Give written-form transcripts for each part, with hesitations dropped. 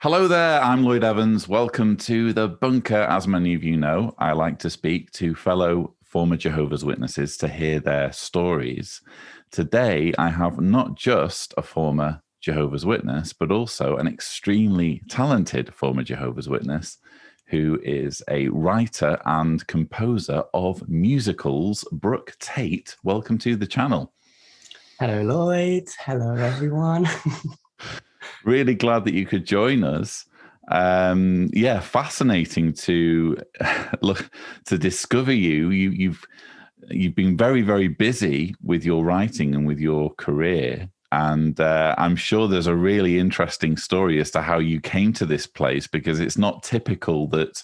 Hello there, I'm Lloyd Evans. Welcome to The Bunker. As many of you know, I like to speak to fellow former Jehovah's Witnesses to hear their stories. Today, I have not just a former Jehovah's Witness, but also an extremely talented former Jehovah's Witness who is a writer and composer of musicals, Brook Tate. Welcome to the channel. Hello, Lloyd. Hello, everyone. Really glad that you could join us. Fascinating to look to discover you. You've been very, very busy with your writing and with your career, and I'm sure there's a really interesting story as to how you came to this place, because it's not typical that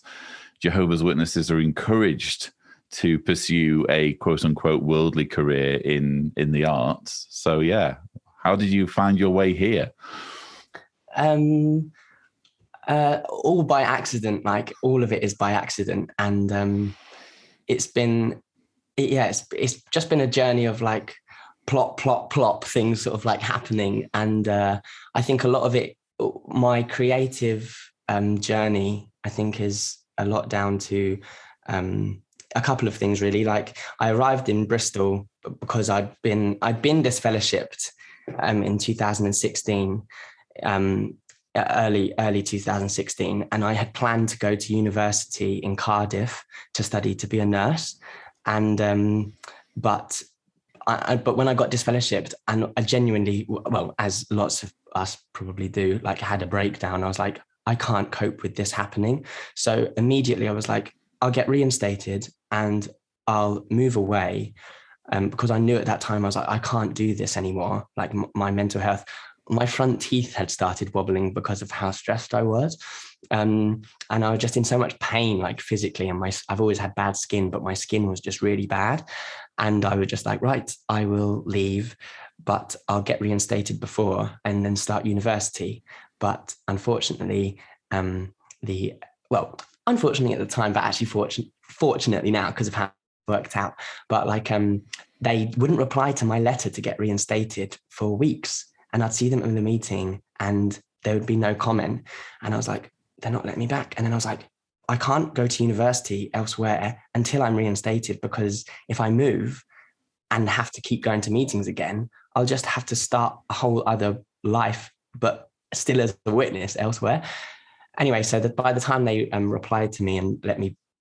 Jehovah's Witnesses are encouraged to pursue a quote unquote worldly career in the arts. So yeah, how did you find your way here? All by accident. Like, all of it is by accident, and it's just been a journey of like plop things sort of like happening, and I think a lot of it, my creative journey, I think is a lot down to a couple of things really. Like, I arrived in Bristol because I'd been disfellowshipped in 2016. Early 2016, and I had planned to go to university in Cardiff to study to be a nurse, and but when I got disfellowshipped, and I genuinely, well, as lots of us probably do, like, had a breakdown. I was like, I can't cope with this happening. So immediately I was like, I'll get reinstated and I'll move away, because I knew at that time I was like, I can't do this anymore. Like, my mental health. My front teeth had started wobbling because of how stressed I was. And I was just in so much pain, like physically, and I've always had bad skin, but my skin was just really bad. And I was just like, right, I will leave, but I'll get reinstated before and then start university. But unfortunately, unfortunately at the time, but actually fortunately now, because of how it worked out, but like, they wouldn't reply to my letter to get reinstated for weeks. And I'd see them in the meeting and there would be no comment. And I was like, they're not letting me back. And then I was like, I can't go to university elsewhere until I'm reinstated, because if I move and have to keep going to meetings again, I'll just have to start a whole other life, but still as a witness elsewhere. Anyway, so that by the time they replied to me and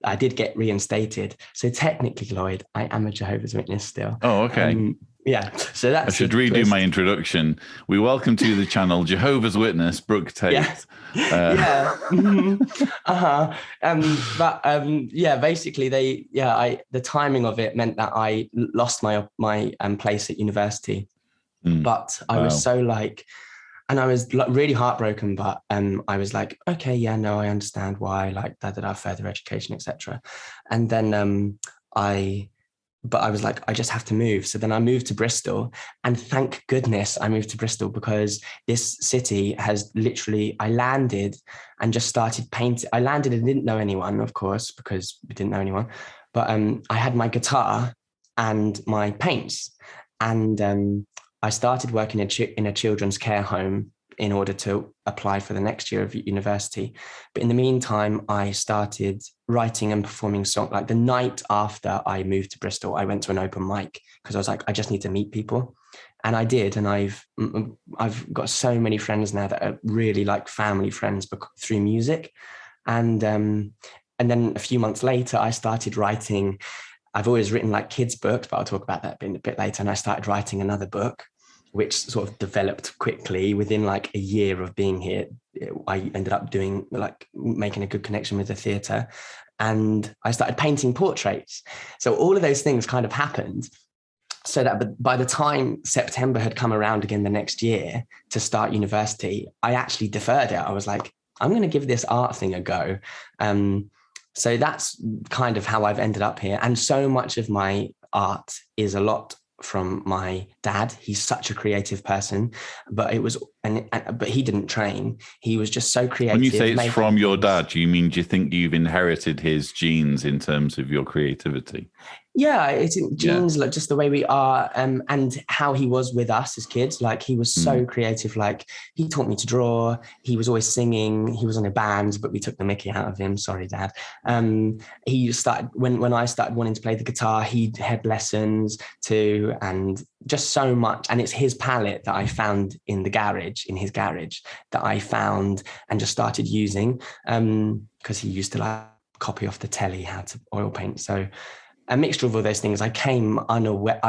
I did get reinstated. So technically, Lloyd, I am a Jehovah's Witness still. Oh, okay. Yeah, so that's. I should redo my introduction. We welcome to the channel Jehovah's Witness Brook Tate. Yeah. Basically, the timing of it meant that I lost my place at university. But I was so like, and I was like really heartbroken. But I was like, okay, yeah, no, I understand why. Like, further education, etc. And then But I was like, I just have to move. So then I moved to Bristol, and thank goodness I moved to Bristol, because this city has literally, I landed and just started painting. I landed and didn't know anyone, of course, because we didn't know anyone. But I had my guitar and my paints, and I started working in a children's care home in order to apply for the next year of university. But in the meantime, I started writing and performing songs. Like, the night after I moved to Bristol, I went to an open mic because I was like, I just need to meet people. And I did. And I've got so many friends now that are really like family friends through music. And then a few months later, I started writing. I've always written like kids' books, but I'll talk about that a bit later. And I started writing another book, which sort of developed quickly. Within like a year of being here, I ended up making a good connection with the theatre, and I started painting portraits. So all of those things kind of happened, so that by the time September had come around again the next year to start university, I actually deferred it. I was like, I'm going to give this art thing a go. So that's kind of how I've ended up here. And so much of my art is a lot from my dad. He's such a creative person, but he didn't train. He was just so creative. When you say it's from your dad, do you think you've inherited his genes in terms of your creativity? Yeah, it's in genes, like just the way we are, and how he was with us as kids. Like he was so creative. Like he taught me to draw. He was always singing. He was in a band, but we took the mickey out of him. Sorry, Dad. He started when I started wanting to play the guitar. He had lessons too, and just so much. And it's his palette that I found in his garage, that I found and just started using, because he used to like copy off the telly how to oil paint. So a mixture of all those things. I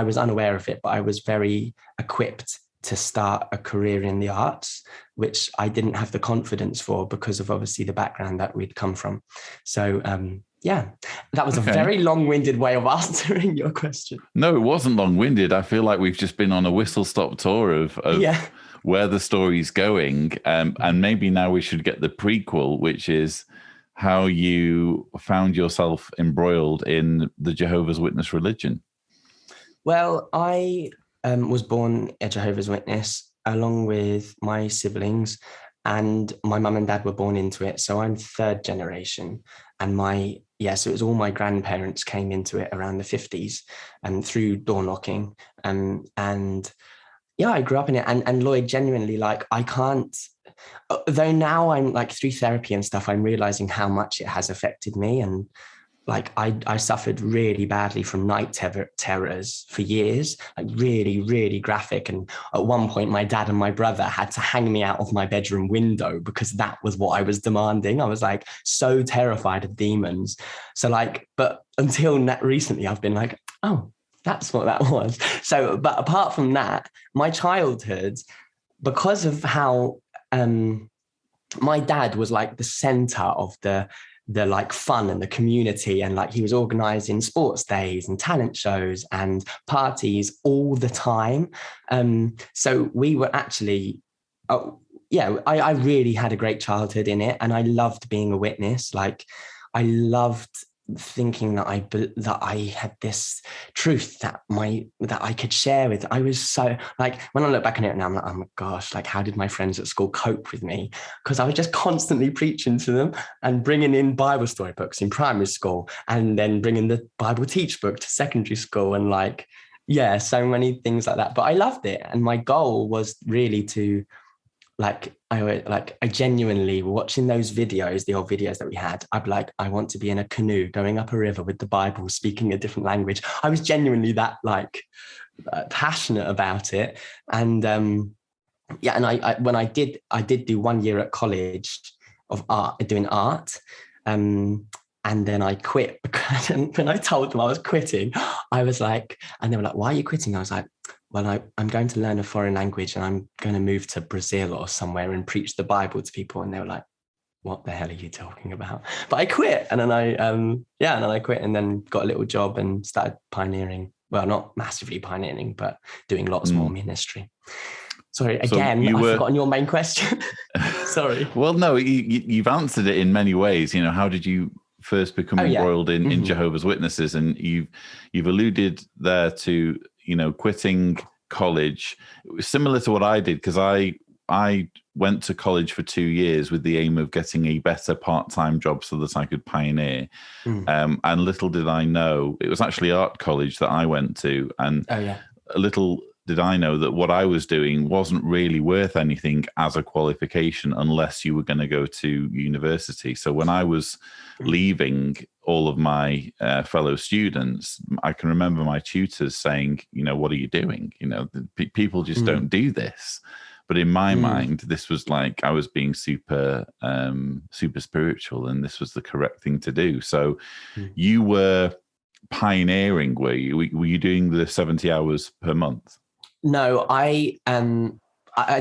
was unaware of it, but I was very equipped to start a career in the arts, which I didn't have the confidence for because of obviously the background that we'd come from. So that was a very long-winded way of answering your question. No, it wasn't long-winded. I feel like we've just been on a whistle-stop tour of where the story's going. And maybe now we should get the prequel, which is how you found yourself embroiled in the Jehovah's Witness religion. Well, I was born a Jehovah's Witness along with my siblings, and my mum and dad were born into it. So I'm third generation, and so it was all my grandparents came into it around the 50s and through door knocking. And yeah, I grew up in it. And Lloyd, genuinely, like, I can't, though now I'm like through therapy and stuff, I'm realizing how much it has affected me. And like, I suffered really badly from night terrors for years, like really, really graphic. And at one point, my dad and my brother had to hang me out of my bedroom window because that was what I was demanding. I was like so terrified of demons. So like, but until recently, I've been like, oh, that's what that was. So, but apart from that, my childhood, because of how my dad was like the center of the like fun and the community, and like he was organizing sports days and talent shows and parties all the time. So we were actually, I really had a great childhood in it, and I loved being a witness. Like I loved thinking that I had this truth that I could share with. I was so like, when I look back on it now, I'm like, oh my gosh, like how did my friends at school cope with me? Because I was just constantly preaching to them and bringing in Bible storybooks in primary school, and then bringing the Bible teach book to secondary school, and like, yeah, so many things like that. But I loved it, and my goal was really to I genuinely, watching those videos, the old videos that we had, I'd be like, I want to be in a canoe going up a river with the Bible, speaking a different language. I was genuinely that like passionate about it. And and I did do 1 year at college of art, doing art. And then I quit because when I told them I was quitting, I was like, and they were like, why are you quitting? I was like, well, I'm going to learn a foreign language, and I'm going to move to Brazil or somewhere and preach the Bible to people. And they were like, what the hell are you talking about? But I quit. And then I quit, and then got a little job and started pioneering. Well, not massively pioneering, but doing lots more ministry. Sorry, again, I've forgotten your main question. Sorry. Well, no, you've answered it in many ways. You know, how did you first become embroiled in Jehovah's Witnesses? And you've alluded there to, you know, quitting college. It was similar to what I did, because I went to college for 2 years with the aim of getting a better part-time job so that I could pioneer. And little did I know, it was actually art college that I went to. And little did I know that what I was doing wasn't really worth anything as a qualification unless you were going to go to university. So when I was leaving all of my fellow students, I can remember my tutors saying, you know, what are you doing? You know, people just don't do this. But in my mind, this was like I was being super spiritual, and this was the correct thing to do. So you were pioneering, were you? Were you doing the 70 hours per month? No, I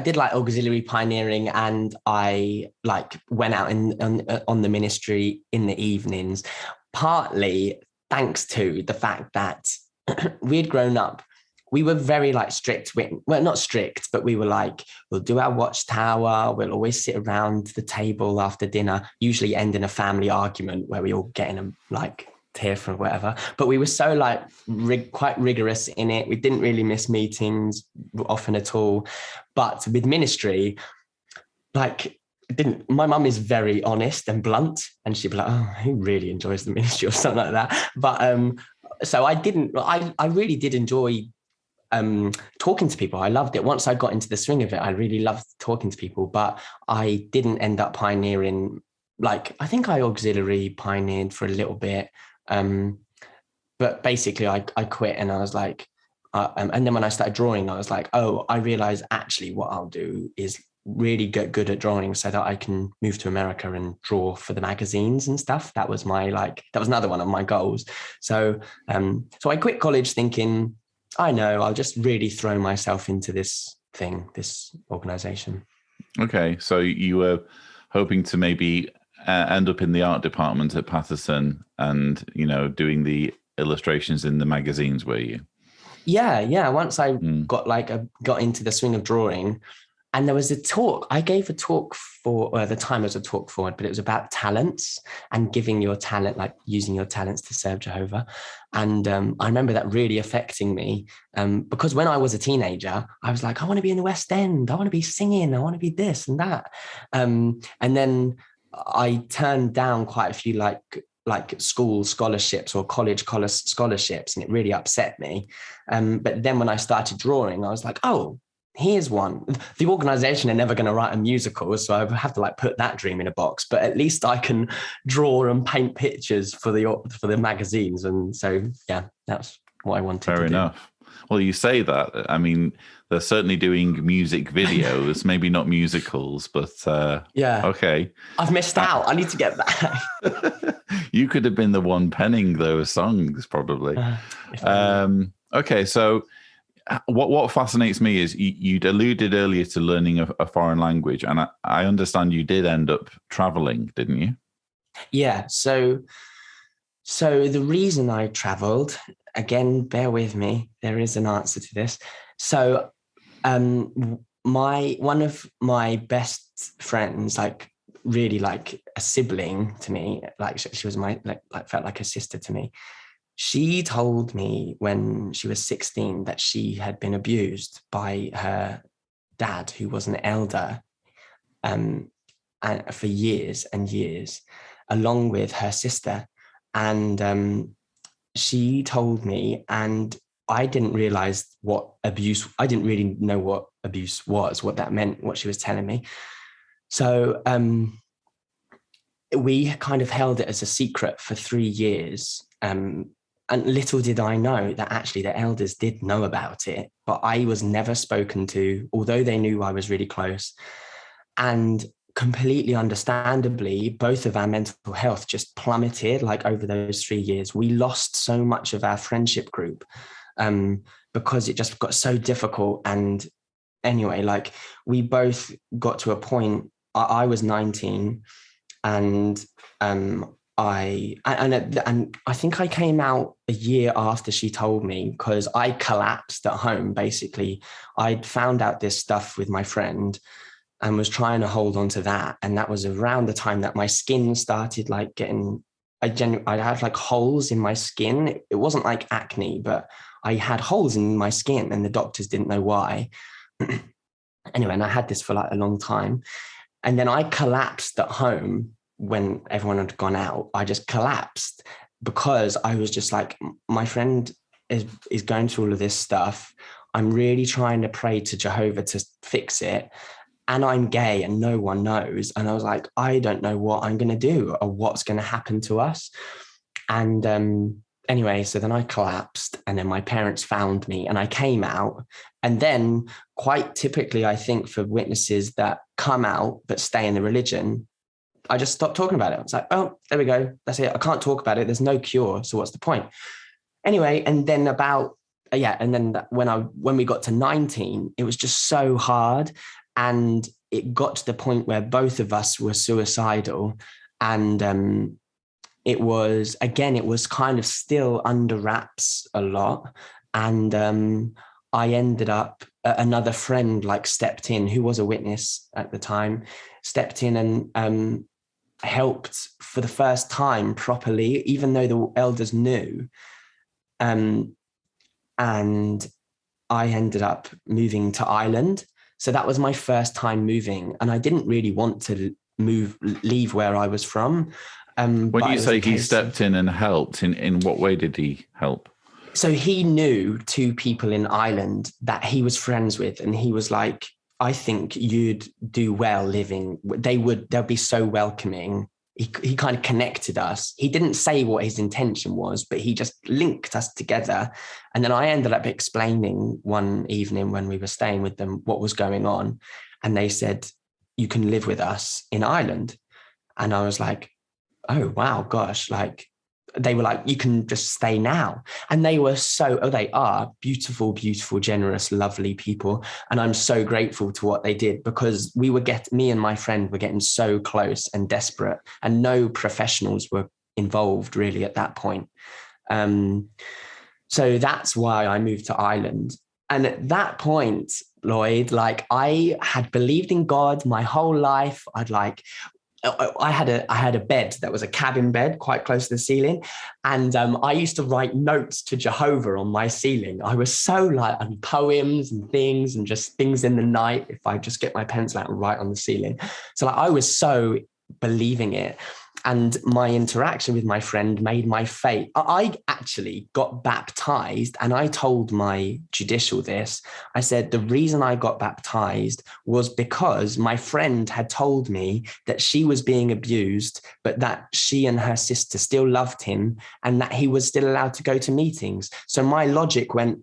did like auxiliary pioneering, and I like went out on the ministry in the evenings, partly thanks to the fact that we'd grown up. We were very like strict. Well, not strict, but we were like, we'll do our watchtower. We'll always sit around the table after dinner, usually end in a family argument where we all get in a like tear for whatever. But we were so like quite rigorous in it. We didn't really miss meetings often at all. But with ministry, like my mum is very honest and blunt, and she'd be like, oh, he really enjoys the ministry or something like that. But so I really did enjoy talking to people. I loved it. Once I got into the swing of it, I really loved talking to people, but I didn't end up pioneering. Like, I think I auxiliary pioneered for a little bit. But basically I quit, and I was like, and then when I started drawing, I was like, oh, I realized actually what I'll do is really get good at drawing so that I can move to America and draw for the magazines and stuff. That was another one of my goals. So I quit college thinking, I know, I'll just really throw myself into this organization. Okay. So you were hoping to maybe end up in the art department at Patterson and, doing the illustrations in the magazines, were you? Yeah. Once I got into the swing of drawing, and there was a talk. I gave a talk at the time it was a talk forward, but it was about talents and giving your talent, like using your talents to serve Jehovah. And I remember that really affecting me because when I was a teenager, I was like, I want to be in the West End. I want to be singing. I want to be this and that. And then I turned down quite a few like school scholarships or college scholarships, and it really upset me. But then when I started drawing, I was like, oh, here's one. The organization are never going to write a musical, so I have to put that dream in a box. But at least I can draw and paint pictures for the magazines, and so that's what I wanted. Fair enough. Well, you say that. I mean, they're certainly doing music videos, maybe not musicals, but okay. I've missed out. I need to get back. You could have been the one penning those songs, probably. Okay, so. What fascinates me is you'd alluded earlier to learning a foreign language, and I understand you did end up traveling, didn't you? Yeah. So the reason I traveled, again, bear with me, there is an answer to this. So one of my best friends, like really like a sibling to me, like she was felt like a sister to me. She told me when she was 16 that she had been abused by her dad, who was an elder, and for years and years, along with her sister. And she told me, and I didn't realize I didn't really know what abuse was, what that meant, what she was telling me. So we kind of held it as a secret for 3 years. And little did I know that actually the elders did know about it, but I was never spoken to, although they knew I was really close. And completely understandably, both of our mental health just plummeted over those 3 years. We lost so much of our friendship group because it just got so difficult. And anyway, we both got to a point, I was 19 and I think I came out a year after she told me, because I collapsed at home. Basically, I'd found out this stuff with my friend and was trying to hold on to that. And that was around the time that my skin started getting, I'd have holes in my skin. It wasn't like acne, but I had holes in my skin and the doctors didn't know why. Anyway, and I had this for a long time. And then I collapsed at home. When everyone had gone out, I just collapsed because I was just like, my friend is going through all of this stuff. I'm really trying to pray to Jehovah to fix it. And I'm gay and no one knows. And I was like, I don't know what I'm going to do or what's going to happen to us. And anyway, so then I collapsed, and then my parents found me and I came out. And then quite typically, I think for witnesses that come out but stay in the religion, I just stopped talking about it. It's like, oh, there we go. That's it. I can't talk about it. There's no cure. So what's the point? Anyway, and then when we got to 19, it was just so hard. And it got to the point where both of us were suicidal. And it was kind of still under wraps a lot. And I ended up, another friend stepped in, who was a witness at the time, stepped in and helped for the first time properly, even though the elders knew. And I ended up moving to Ireland. So that was my first time moving. And I didn't really want to leave where I was from. When you say he stepped in and helped, in what way did he help? So he knew two people in Ireland that he was friends with, and he was like, I think you'd do well living. They'll be so welcoming. He kind of connected us. He didn't say what his intention was, but he just linked us together. And then I ended up explaining one evening when we were staying with them what was going on. And they said, you can live with us in Ireland. And I was like, oh, wow, gosh, like, they were like, you can just stay now. And they are beautiful, beautiful, generous, lovely people. And I'm so grateful to what they did, because me and my friend were getting so close and desperate, and no professionals were involved really at that point. So that's why I moved to Ireland. And at that point, Lloyd, like, I had believed in God my whole life. I had a bed that was a cabin bed quite close to the ceiling. And I used to write notes to Jehovah on my ceiling. I was so and poems and just things in the night, if I just get my pencil out and write on the ceiling. So I was so believing it. And my interaction with my friend made my faith. I actually got baptized, and I told my judicial this. I said, the reason I got baptized was because my friend had told me that she was being abused, but that she and her sister still loved him, and that he was still allowed to go to meetings. So my logic went,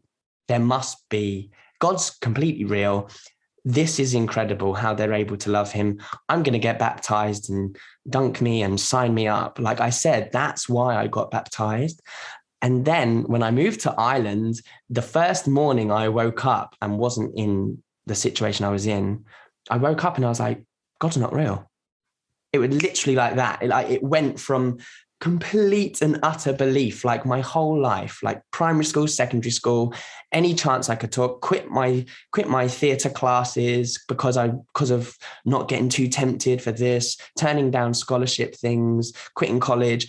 there must be, God's completely real. This is incredible how they're able to love him. I'm going to get baptized and dunk me and sign me up. Like I said, that's why I got baptized. And then when I moved to Ireland, the first morning I woke up and wasn't in the situation I was in, I woke up and I was like, God's not real. It was literally like that. It went from complete and utter belief, like my whole life, like primary school, secondary school, any chance I could talk, quit my theatre classes because of not getting too tempted for this, turning down scholarship things, quitting college,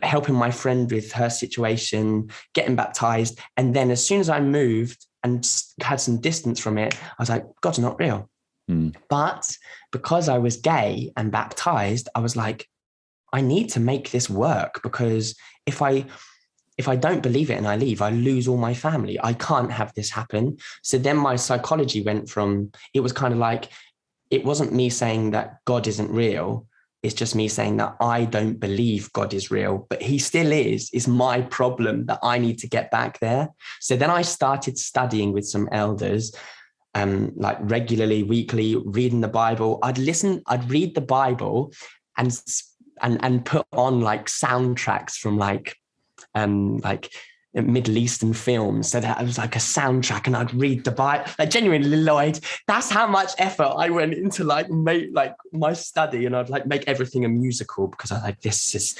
helping my friend with her situation, getting baptized. And then as soon as I moved and had some distance from it, I was like, God's not real. But because I was gay and baptized, I was like, I need to make this work, because if I don't believe it and I leave, I lose all my family. I can't have this happen. So then my psychology went from, it was kind of like, it wasn't me saying that God isn't real. It's just me saying that I don't believe God is real, but he still is. It's my problem that I need to get back there. So then I started studying with some elders, like regularly, weekly, reading the Bible. I'd read the Bible and put on like soundtracks from like Middle Eastern films, so that I was like a soundtrack, and I'd read the Bible. Like, genuinely, Lloyd, that's how much effort I went into like my study, and I'd like make everything a musical, because I was like, this is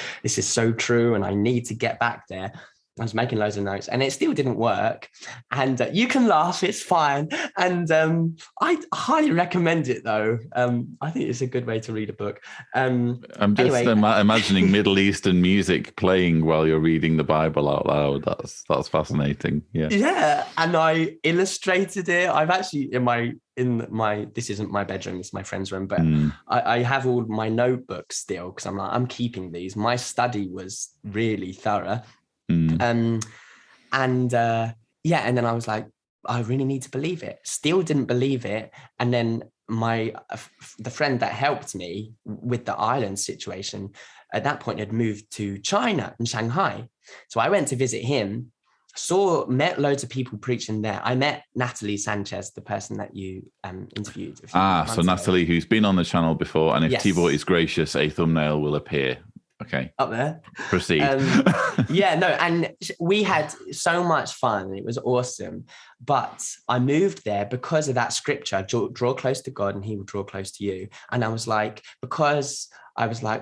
so true, and I need to get back there. I was making loads of notes, and it still didn't work. And you can laugh, it's fine. And I highly recommend it, though. I think it's a good way to read a book. I'm just imagining Middle Eastern music playing while you're reading the Bible out loud. That's fascinating. Yeah. Yeah, and I illustrated it. I've actually this isn't my bedroom, it's my friend's room, but I have all my notebooks still, because I'm keeping these. My study was really thorough. And then I was like, I really need to believe it. Still didn't believe it. And then the friend that helped me with the island situation at that point had moved to China and Shanghai. So I went to visit him, met loads of people preaching there. I met Natalie Sanchez, the person that you interviewed. So Natalie, who's been on the channel before, and if Thibaut is gracious, a thumbnail will appear. Okay. Up there. Proceed. And we had so much fun. It was awesome. But I moved there because of that scripture, draw close to God and he will draw close to you. And I was like,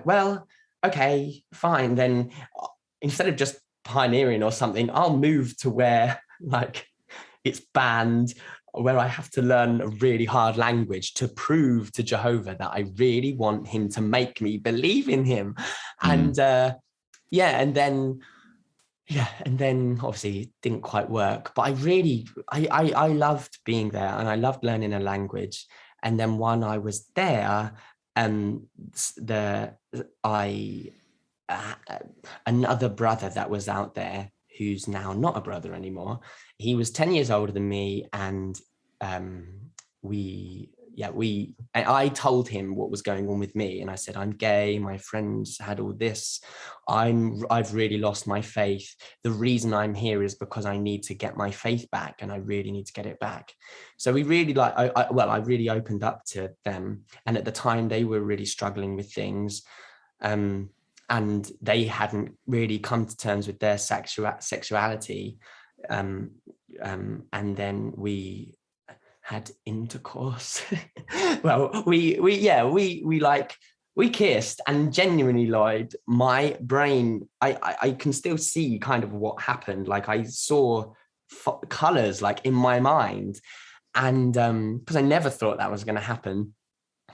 well, okay, fine. Then instead of just pioneering or something, I'll move to where like it's banned, where I have to learn a really hard language to prove to Jehovah that I really want him to make me believe in him. And and then obviously it didn't quite work, but I loved being there, and I loved learning a language. And then when I was there, I another brother that was out there who's now not a brother anymore. He was 10 years older than me, and I told him what was going on with me, and I said, I'm gay, my friends had all this, I've really lost my faith. The reason I'm here is because I need to get my faith back, and I really need to get it back. So we really I really opened up to them, and at the time they were really struggling with things, and they hadn't really come to terms with their sexuality, and then we had intercourse. Well, we kissed, and genuinely, Lloyd, my brain, I can still see kind of what happened. Like, I saw colors like in my mind, and because I never thought that was going to happen.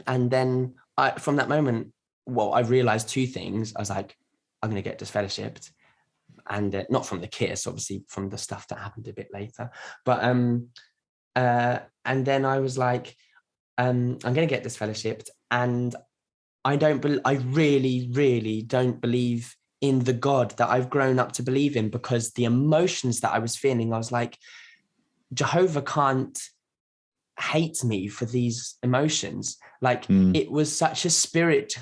And then from that moment, I realized two things. I was like, I'm going to get disfellowshipped, and not from the kiss, obviously from the stuff that happened a bit later. But and then I was like, I'm going to get disfellowshipped, and I really, really don't believe in the God that I've grown up to believe in, because the emotions that I was feeling, I was like, Jehovah can't hate me for these emotions. Like, it was such a spirit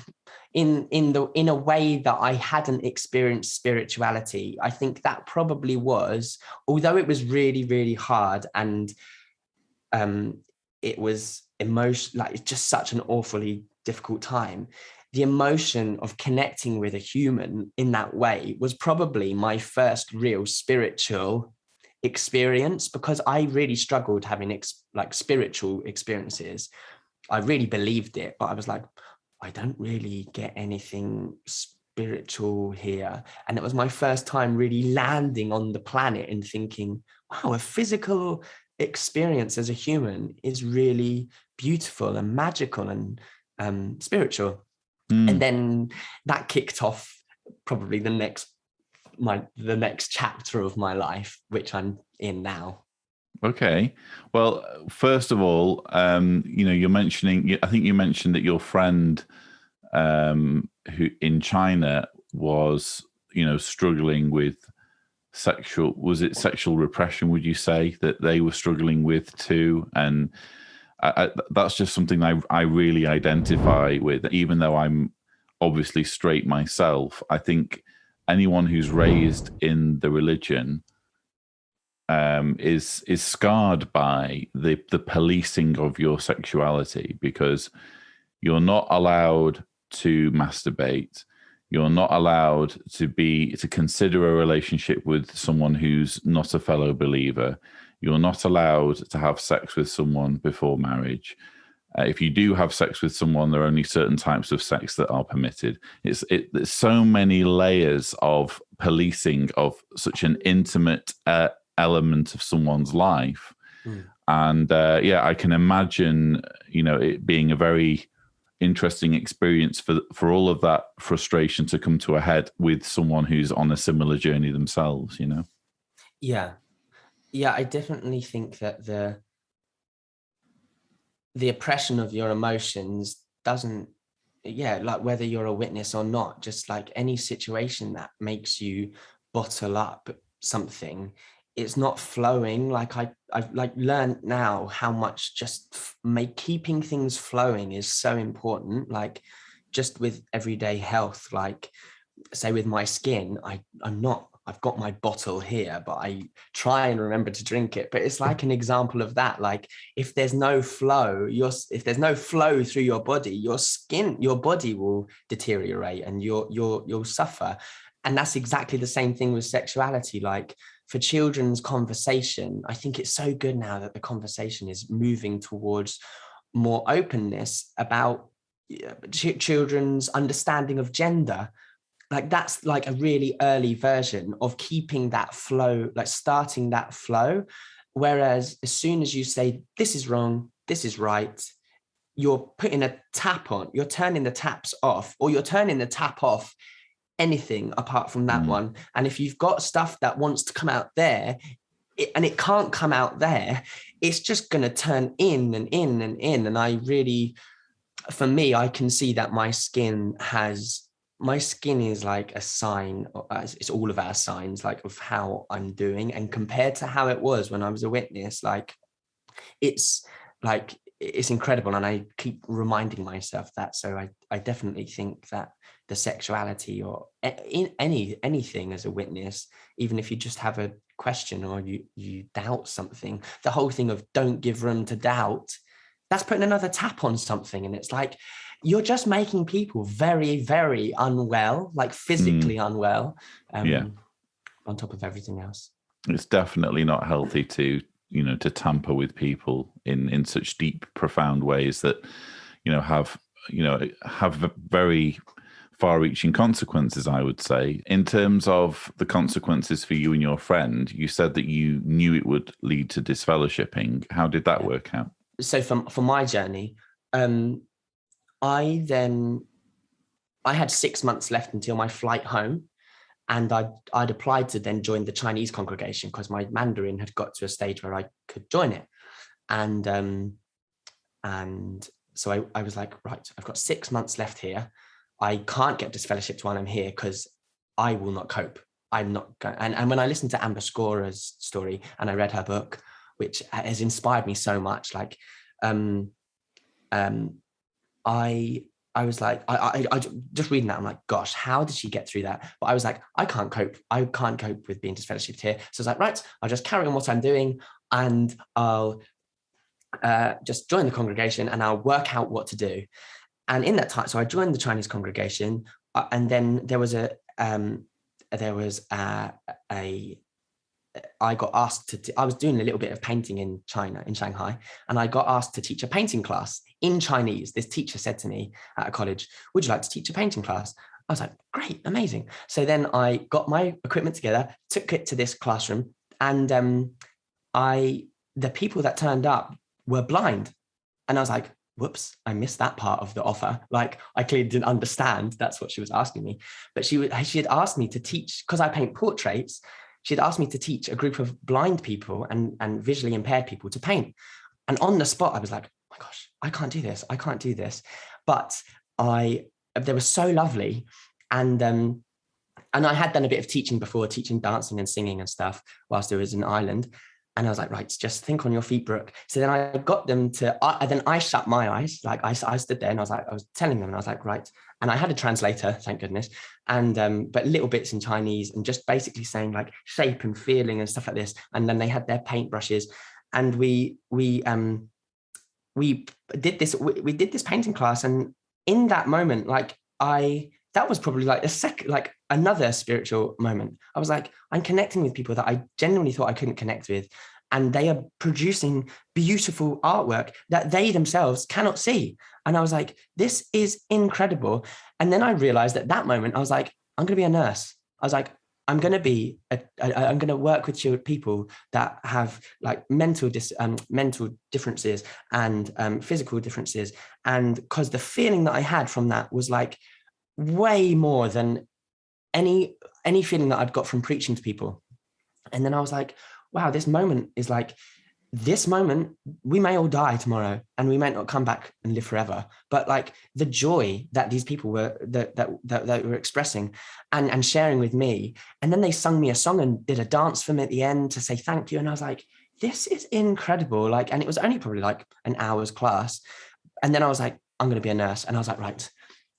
in a way that I hadn't experienced spirituality. I think that probably was, although it was really, really hard, and it was like just such an awfully difficult time, the emotion of connecting with a human in that way was probably my first real spiritual experience, because I really struggled having spiritual experiences. I really believed it, but I was like, I don't really get anything spiritual here. And it was my first time really landing on the planet and thinking, wow, a physical experience as a human is really beautiful and magical and spiritual. And then that kicked off probably the next chapter of my life, which I'm in now. Okay. Well, first of all, you're mentioning, I think you mentioned that your friend who in China was, struggling with sexual repression, would you say that they were struggling with too? And that's just something I really identify with, even though I'm obviously straight myself. I think anyone who's raised in the religion is scarred by the policing of your sexuality, because you're not allowed to masturbate. You're not allowed to consider a relationship with someone who's not a fellow believer. You're not allowed to have sex with someone before marriage. If you do have sex with someone, there are only certain types of sex that are permitted. There's so many layers of policing of such an intimate element of someone's life. And I can imagine, it being a very interesting experience for all of that frustration to come to a head with someone who's on a similar journey themselves, Yeah, I definitely think that the oppression of your emotions doesn't, like whether you're a witness or not, just like any situation that makes you bottle up something, it's not flowing. Like I've learned now how much just keeping things flowing is so important. Like just with everyday health, like say with my skin, I've got my bottle here, but I try and remember to drink it. But it's like an example of that. Like if there's no flow, through your body, your body will deteriorate and you'll suffer. And that's exactly the same thing with sexuality. Like for children's conversation, I think it's so good now that the conversation is moving towards more openness about children's understanding of gender. Like that's like a really early version of keeping that flow, like starting that flow. Whereas as soon as you say, this is wrong, this is right, you're putting a tap on, you're turning the taps off, or you're turning the tap off anything apart from that one. And if you've got stuff that wants to come out there and it can't come out there, it's just going to turn in and in and in. And I really, for me, I can see that my skin has my skin is like a sign, it's all of our signs, like of how I'm doing. And compared to how it was when I was a witness, it's like, it's incredible. And I keep reminding myself that. So I definitely think that the sexuality or in anything as a witness, even if you just have a question or you doubt something, the whole thing of don't give room to doubt, that's putting another tap on something. And it's like, you're just making people very, very unwell, like physically unwell, on top of everything else. It's definitely not healthy to, to tamper with people in such deep, profound ways that, have very far-reaching consequences, I would say. In terms of the consequences for you and your friend, you said that you knew it would lead to disfellowshipping. How did that work out? So for my journey, I had 6 months left until my flight home, and I'd applied to then join the Chinese congregation because my Mandarin had got to a stage where I could join it, and so I was like, right, I've got 6 months left here. I can't get disfellowshipped while I'm here because I will not cope. I'm not going. And when I listened to Amber Scora's story and I read her book, which has inspired me so much, like, I was like, I just reading that, I'm like, gosh, how did she get through that? But I was like, I can't cope. I can't cope with being disfellowshipped here. So I was like, right, I'll just carry on what I'm doing, and I'll just join the congregation and I'll work out what to do. And in that time, so I joined the Chinese congregation, and then there was I got asked I was doing a little bit of painting in China, in Shanghai, and I got asked to teach a painting class in Chinese. This teacher said to me at a college, would you like to teach a painting class? I was like, great, amazing. So then I got my equipment together, took it to this classroom, and the people that turned up were blind. And I was like, whoops, I missed that part of the offer. Like, I clearly didn't understand that's what she was asking me. But she had asked me to teach, because I paint portraits, she'd asked me to teach a group of blind people and visually impaired people to paint. And on the spot, I was like, oh my gosh, I can't do this. I can't do this. But they were so lovely. And I had done a bit of teaching before, teaching dancing and singing and stuff whilst I was in Ireland. And I was like, right, just think on your feet, Brooke. So then I got them to, then I shut my eyes. Like I stood there and I was telling them, and I was like, right. And I had a translator, thank goodness. And, but little bits in Chinese, and just basically saying like shape and feeling and stuff like this. And then they had their paintbrushes, and we did this painting class. And in that moment, that was probably like another spiritual moment. I was like, I'm connecting with people that I genuinely thought I couldn't connect with. And they are producing beautiful artwork that they themselves cannot see. And I was like, this is incredible. And then I realized at that moment, I was like, I'm going to be a nurse. I was like, I'm going to work with people that have like mental differences and physical differences. And because the feeling that I had from that was like, way more than any feeling that I'd got from preaching to people. And then I was like, wow, this moment is like, this moment, we may all die tomorrow and we might not come back and live forever. But like the joy that these people were that were expressing and sharing with me. And then they sung me a song and did a dance for me at the end to say thank you. And I was like, this is incredible. Like, and it was only probably like an hour's class. And then I was like, I'm going to be a nurse. And I was like, right,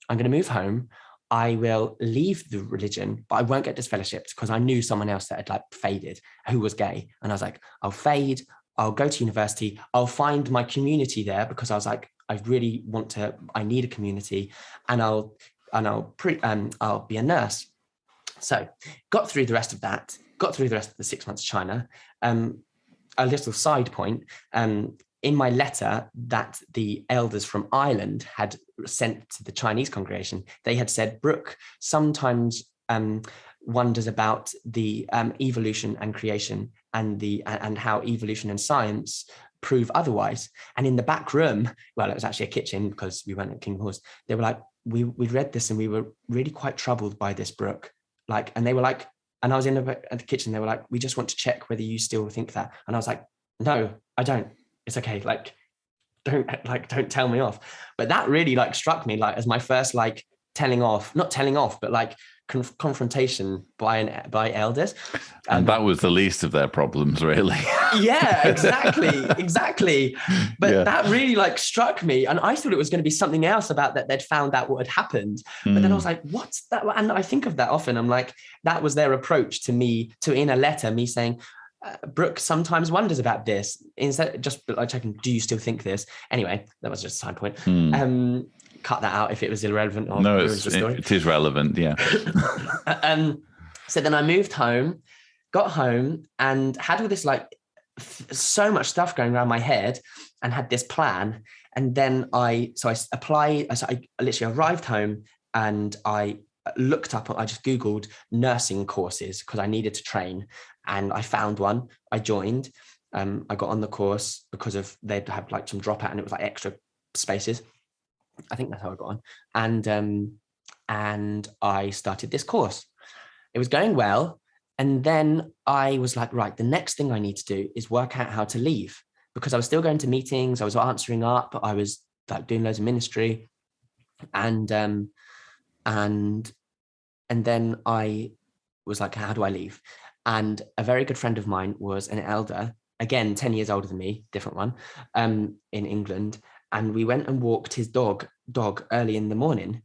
I'm going to move home. I will leave the religion, but I won't get disfellowshipped because I knew someone else that had like faded who was gay. And I was like, I'll fade. I'll go to university. I'll find my community there because I was like, I need a community, and I'll be a nurse. So got through the rest of that, got through the rest of the 6 months China. A little side point, in my letter that the elders from Ireland had sent to the Chinese congregation, they had said, Brooke sometimes wonders about the evolution and creation and how evolution and science prove otherwise. And in the back room, well, it was actually a kitchen because we went at King Horse, they were like, we'd read this and we were really quite troubled by this, Brooke. Like, and they were like, and I was at the kitchen, they were like, we just want to check whether you still think that. And I was like, no, I don't. It's okay. Like, don't tell me off. But that really like struck me like as my first like not telling off, but like confrontation by elders. And that was the least of their problems, really. Yeah, exactly. But that really like struck me. And I thought it was going to be something else about that they'd found out what had happened. But then I was like, what's that? And I think of that often. I'm like, that was their approach to me, to in a letter, me saying, Brooke sometimes wonders about this. Instead, just like checking, do you still think this? Anyway, that was just a side point. Cut that out if it was irrelevant. Or no, it is relevant. Yeah. So then I moved home, got home, and had all this like so much stuff going around my head, and had this plan. And then I literally arrived home, and I just Googled nursing courses because I needed to train, and I found one. I joined. I got on the course because they'd have like some dropout, and it was like extra spaces. I think that's how I got on. And I started this course. It was going well. And then I was like, right, the next thing I need to do is work out how to leave, because I was still going to meetings. I was answering up. I was like doing loads of ministry. And then I was like, how do I leave? And a very good friend of mine was an elder, again, 10 years older than me, different one, in England. And we went and walked his dog early in the morning.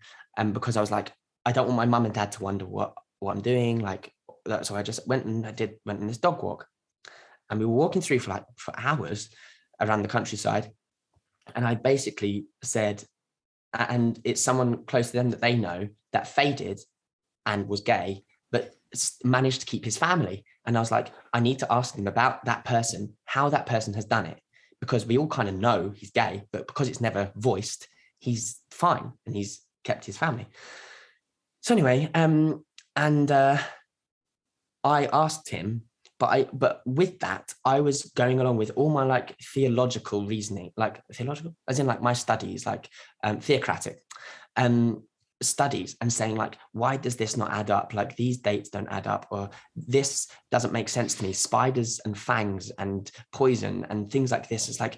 Because I was like, I don't want my mum and dad to wonder what I'm doing. Like, so I just went on this dog walk. And we were walking through for hours around the countryside. And I basically said, and it's someone close to them that they know that faded and was gay, but managed to keep his family. And I was like, I need to ask them about that person, how that person has done it. Because we all kind of know he's gay, but because it's never voiced, he's fine and he's kept his family. So anyway, I asked him, but with that, I was going along with all my like theological reasoning, like theological, as in like my studies, like theocratic studies, and saying like, why does this not add up? Like these dates don't add up, or this doesn't make sense to me. Spiders and fangs and poison and things like this is like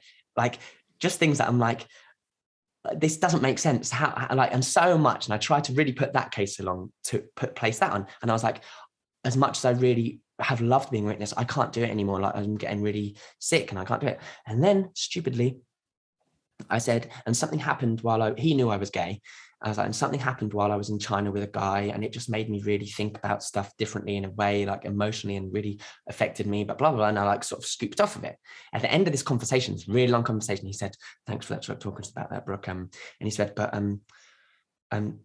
just things that I'm like, this doesn't make sense. How like, and so much. And I tried to really put that case along to place that on. And I was like, as much as I really have loved being a witness, I can't do it anymore. Like I'm getting really sick and I can't do it. And then stupidly, I said, and something happened he knew I was gay. I was like, and something happened while I was in China with a guy, and it just made me really think about stuff differently in a way, like emotionally, and really affected me, but blah, blah, blah. And I like sort of scooped off of it. At the end of this conversation, this really long conversation, he said, thanks for talking about that, Brooke. And he said, but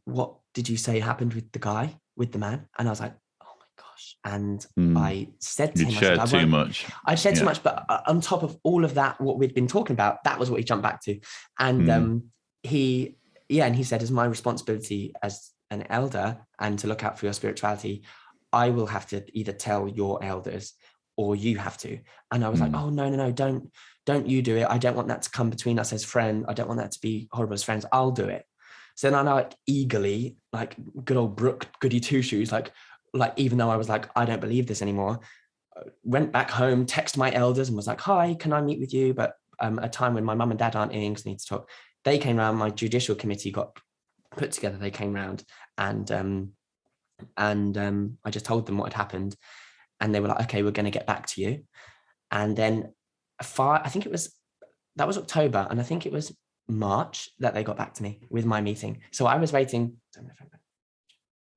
what did you say happened with the man? And I was like, oh my gosh. And I said to him, shared too much. I shared too much, but on top of all of that, what we'd been talking about, that was what he jumped back to. And and he said, as my responsibility as an elder and to look out for your spirituality, I will have to either tell your elders or you have to. And I was like, oh, no, don't you do it. I don't want that to come between us as friends. I don't want that to be horrible as friends. I'll do it. So then I like eagerly, like good old Brooke, goody two shoes, like even though I was like, I don't believe this anymore, went back home, texted my elders and was like, hi, can I meet with you? But a time when my mum and dad aren't in, because I need to talk. They came round, my judicial committee got put together. They came round and I just told them what had happened. And they were like, okay, we're going to get back to you. And then that was October. And I think it was March that they got back to me with my meeting. So I was waiting,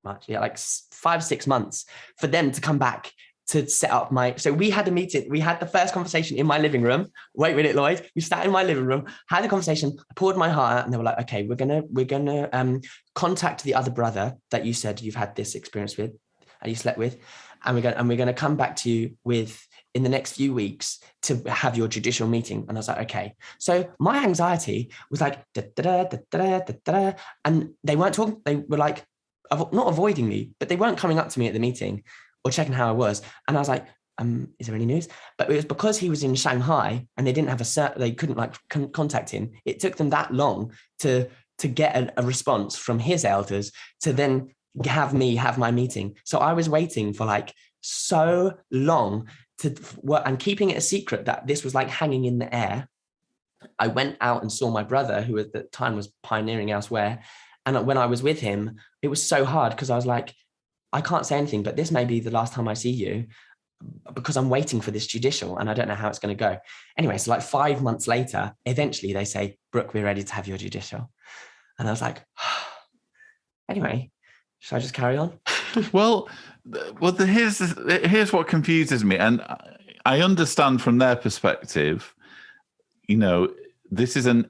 March, like 5-6 months for them to come back to set up so we had a meeting. We had the first conversation in my living room. Wait a minute, Lloyd. We sat in my living room, had a conversation, poured my heart out, and they were like, okay, we're gonna contact the other brother that you said you've had this experience with and you slept with, and we're gonna come back to you in the next few weeks to have your judicial meeting. And I was like, okay. So my anxiety was like, da, da, da, da, da, da, and they weren't talking. They were like, not avoiding me, but they weren't coming up to me at the meeting or checking how I was. And I was like, is there any news? But it was because he was in Shanghai and they didn't have they couldn't like contact him. It took them that long to get a response from his elders to then have me have my meeting. So I was waiting for like so long and keeping it a secret that this was like hanging in the air. I went out and saw my brother, who at the time was pioneering elsewhere. And when I was with him, it was so hard because I was like, I can't say anything, but this may be the last time I see you because I'm waiting for this judicial and I don't know how it's going to go. Anyway, so like 5 months later, eventually they say, Brook, we're ready to have your judicial. And I was like, anyway, should I just carry on? Well, here's what confuses me. And I understand from their perspective, you know, this is an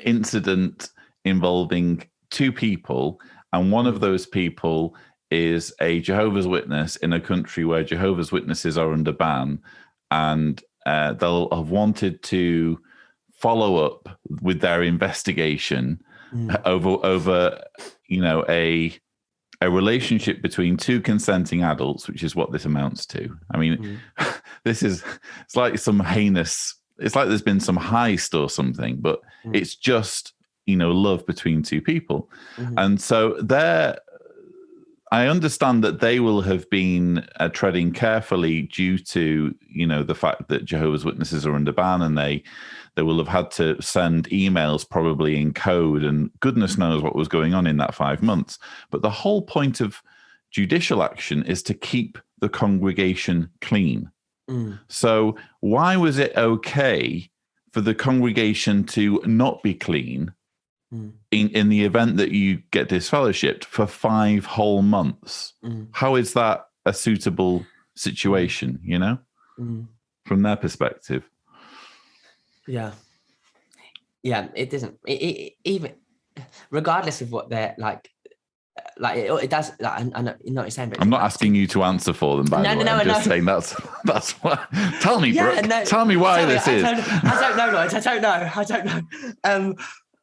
incident involving two people, and one of those people is a Jehovah's Witness in a country where Jehovah's Witnesses are under ban, and they'll have wanted to follow up with their investigation over you know, a relationship between two consenting adults, which is what this amounts to. I mean, it's like some heinous, it's like there's been some heist or something, but it's just, you know, love between two people. And so I understand that they will have been treading carefully due to, you know, the fact that Jehovah's Witnesses are under ban, and they will have had to send emails probably in code, and goodness knows what was going on in that 5 months. But the whole point of judicial action is to keep the congregation clean. So why was it okay for the congregation to not be clean in the event that you get disfellowshipped for 5 whole months? How is that a suitable situation, you know, from their perspective? Yeah, it doesn't. It even regardless of what they're like it does. Like, I know you know what you're saying, but I'm not asking you to answer for them. By the way, I'm just saying that's what. Tell me, Brooke. Tell me why this is. I don't know, Lloyd. I don't know.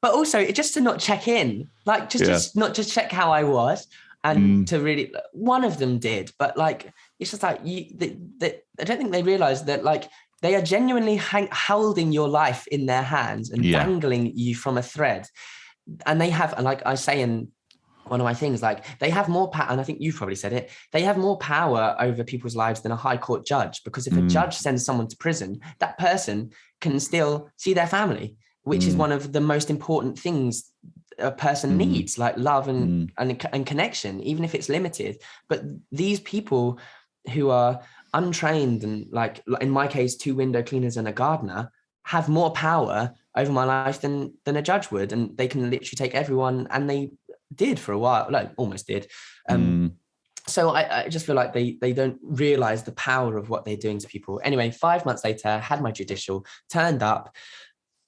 But also, just to not check in, like just not just check how I was, and to really. One of them did, but like it's just like I don't think they realized that like. They are genuinely holding your life in their hands and dangling you from a thread. And they have, like I say in one of my things, like they have more power, and I think you've probably said it, they have more power over people's lives than a high court judge, because if a judge sends someone to prison, that person can still see their family, which is one of the most important things a person needs, like love and connection, even if it's limited. But these people who are untrained and like in my case 2 window cleaners and a gardener have more power over my life than a judge would, and they can literally take everyone, and they did for a while, like almost did. So I just feel like they don't realize the power of what they're doing to people. Anyway, 5 months later, had my judicial, turned up,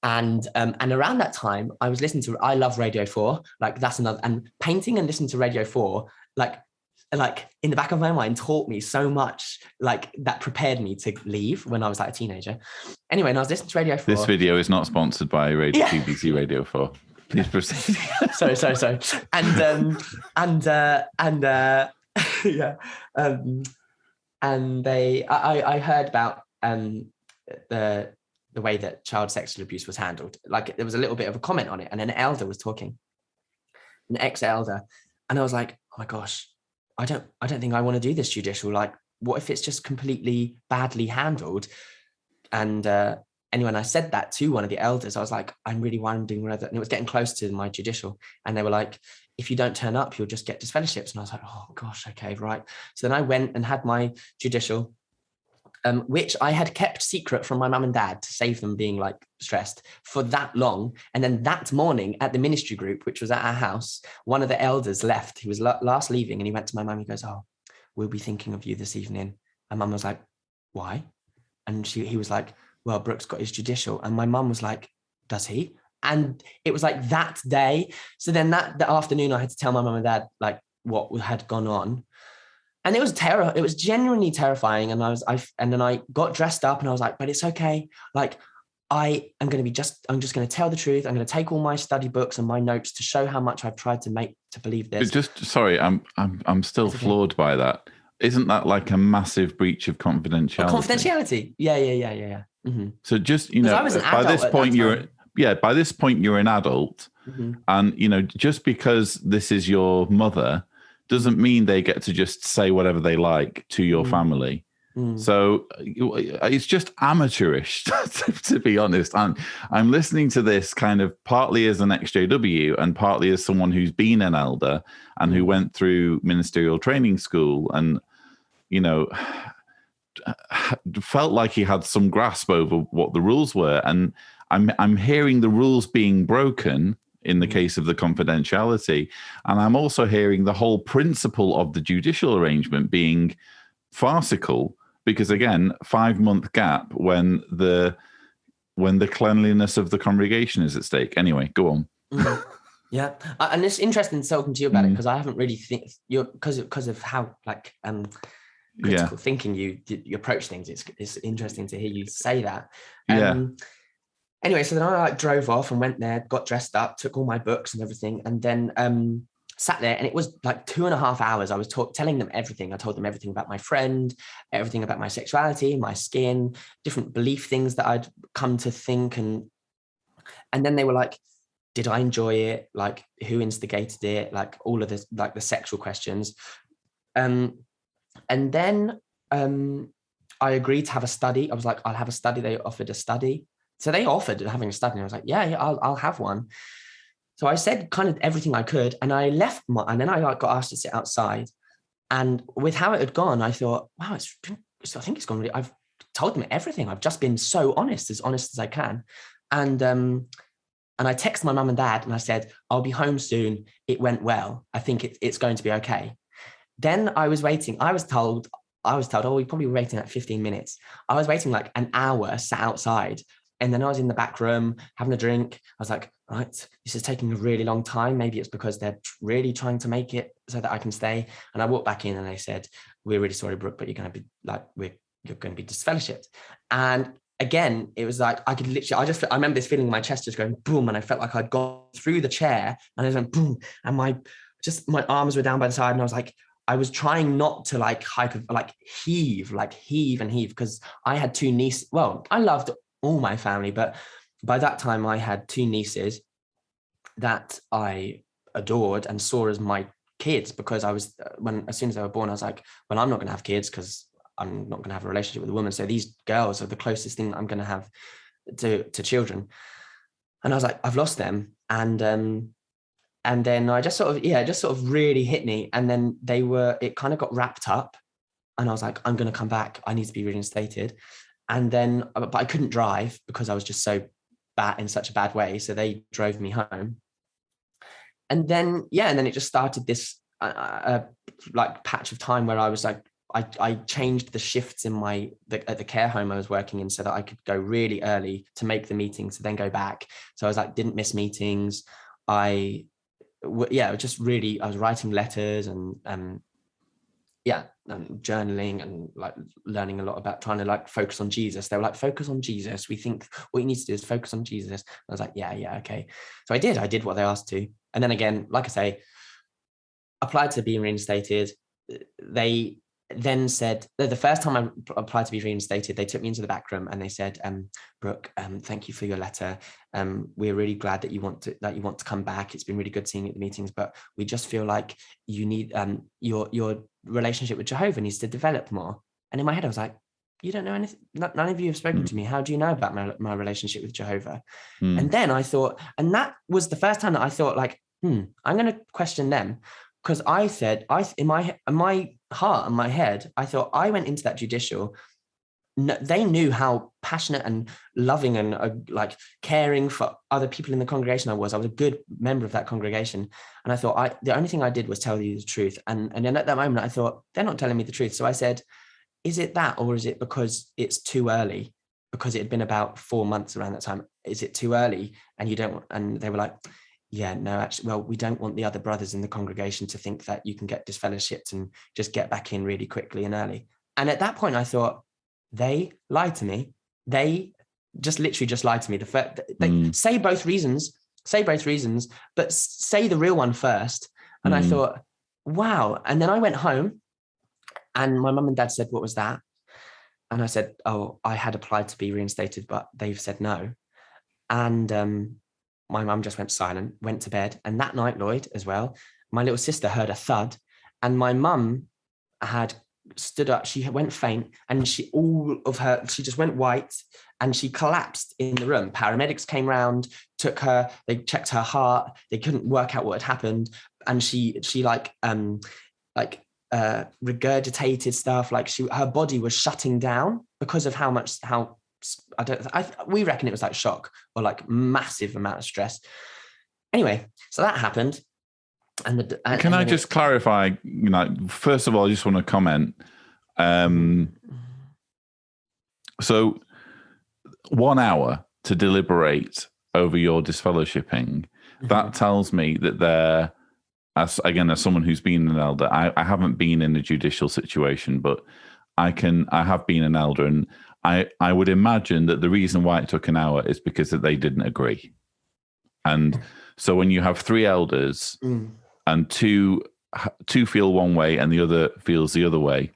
and around that time I was listening to I love Radio 4, like that's another, and painting and listening to Radio 4 like in the back of my mind taught me so much, like that prepared me to leave when I was like a teenager. Anyway, and I was listening to Radio 4. This video is not sponsored by BBC Radio 4. Please proceed. sorry. And I heard about the way that child sexual abuse was handled. Like there was a little bit of a comment on it, and an elder was talking, an ex-elder, and I was like, oh my gosh, I don't think I want to do this judicial. Like, what if it's just completely badly handled? And anyway, when I said that to one of the elders, I was like, I'm really wondering whether, and it was getting close to my judicial, and they were like, if you don't turn up, you'll just get disfellowships. And I was like, oh gosh, okay, right. So then I went and had my judicial, which I had kept secret from my mum and dad to save them being like stressed for that long. And then that morning at the ministry group, which was at our house, one of the elders left. He was last leaving, and he went to my mum. He goes, oh, we'll be thinking of you this evening. And mum was like, why? And he was like, well, Brook's got his judicial. And my mum was like, does he? And it was like that day. So then that afternoon, I had to tell my mum and dad like what had gone on. And it was it was genuinely terrifying. And and then I got dressed up, and I was like, but it's okay. Like, I'm just going to tell the truth. I'm going to take all my study books and my notes to show how much I've tried to make to believe this. Sorry, I'm still floored by that. Isn't that like a massive breach of confidentiality? Confidentiality. Yeah. Mm-hmm. So just, you know, by this point you're an adult, and, you know, just because this is your mother doesn't mean they get to just say whatever they like to your family. So it's just amateurish, to be honest. I'm listening to this kind of partly as an XJW and partly as someone who's been an elder and who went through ministerial training school and, you know, felt like he had some grasp over what the rules were. And I'm hearing the rules being broken in the case of the confidentiality. And I'm also hearing the whole principle of the judicial arrangement being farcical. Because again, 5-month gap when the cleanliness of the congregation is at stake. Anyway, go on. Yeah, and it's interesting talking to you about it because I haven't really because of how like critical thinking you approach things. It's interesting to hear you say that. Anyway, so then I like drove off and went there, got dressed up, took all my books and everything, and then sat there, and it was like 2.5 hours. I was telling them everything. I told them everything about my friend, everything about my sexuality, my skin, different belief things that I'd come to think. And then they were like, did I enjoy it? Like, who instigated it? Like all of this, like the sexual questions. And then I agreed to have a study. I was like, I'll have a study. They offered a study. So they offered having a study. And I was like, yeah, I'll have one. So I said kind of everything I could, and I left and then I got asked to sit outside. And with how it had gone, I thought, wow, I think it's gone really, I've told them everything. I've just been so honest as I can. And I texted my mum and dad and I said, I'll be home soon. It went well. I think it's going to be okay. Then I was waiting. I was told, oh, we probably were waiting like 15 minutes. I was waiting like an hour, sat outside. And then I was in the back room having a drink. I was like, right, this is taking a really long time. Maybe it's because they're really trying to make it so that I can stay. And I walked back in and they said, we're really sorry, Brooke, but you're going to be like, you're going to be disfellowshipped. And again, it was like, I could literally, I remember this feeling in my chest just going boom. And I felt like I'd gone through the chair and I went boom. And my arms were down by the side. And I was like, I was trying not to heave because I had 2 nieces. Well, I loved all my family, but by that time I had 2 nieces that I adored and saw as my kids, because I was as soon as they were born, I was like, well, I'm not going to have kids because I'm not going to have a relationship with a woman. So these girls are the closest thing I'm going to have to children. And I was like, I've lost them. And then I just sort of really hit me. And then it kind of got wrapped up and I was like, I'm going to come back. I need to be reinstated. And then, but I couldn't drive because I was just so bad, in such a bad way. So they drove me home. And then, and then it just started this like patch of time where I was like, I changed the shifts in at the care home I was working in so that I could go really early to make the meetings to then go back. So I was like, didn't miss meetings. I was writing letters and journaling and like learning a lot about trying to like focus on Jesus. They were like, focus on Jesus. We think what you need to do is focus on Jesus. I was like, yeah, okay. So I did what they asked to. And then again, like I say, applied to be reinstated. They then said, the first time I applied to be reinstated, they took me into the back room and they said, Brooke, thank you for your letter. We're really glad that you want to come back. It's been really good seeing you at the meetings, but we just feel like you need your relationship with Jehovah needs to develop more. And in my head, I was like, you don't know anything. None of you have spoken to me. How do you know about my relationship with Jehovah? And then I thought, and that was the first time that I thought like, I'm going to question them. Because I said, in my heart and my head, I thought I went into that judicial. They knew how passionate and loving and like caring for other people in the congregation I was. I was a good member of that congregation. And I thought the only thing I did was tell you the truth. And then at that moment, I thought, they're not telling me the truth. So I said, is it that, or is it because it's too early? Because it had been about 4 months around that time. Is it too early? And you don't, and they were like, yeah, no, actually, well, we don't want the other brothers in the congregation to think that you can get disfellowshipped and just get back in really quickly and early. And at that point, I thought, they lied to me. They literally lied to me. They say both reasons, but say the real one first. And I thought, wow. And then I went home and my mum and dad said, what was that? And I said, oh, I had applied to be reinstated, but they've said no. And my mum just went silent, went to bed. And that night, Lloyd, as well, my little sister heard a thud. And my mum had stood up, she went faint, and she just went white, and she collapsed in the room. Paramedics came round, took her, they checked her heart, they couldn't work out what had happened, and she regurgitated stuff, like her body was shutting down because of we reckon it was like shock or like massive amount of stress. Anyway, so that happened. Can I just clarify, first of all, I just want to comment. So 1 hour to deliberate over your disfellowshipping, that tells me that there, as someone who's been an elder, I haven't been in a judicial situation, but I have been an elder, and I would imagine that the reason why it took an hour is because that they didn't agree. And so when you have 3 elders and two feel one way and the other feels the other way,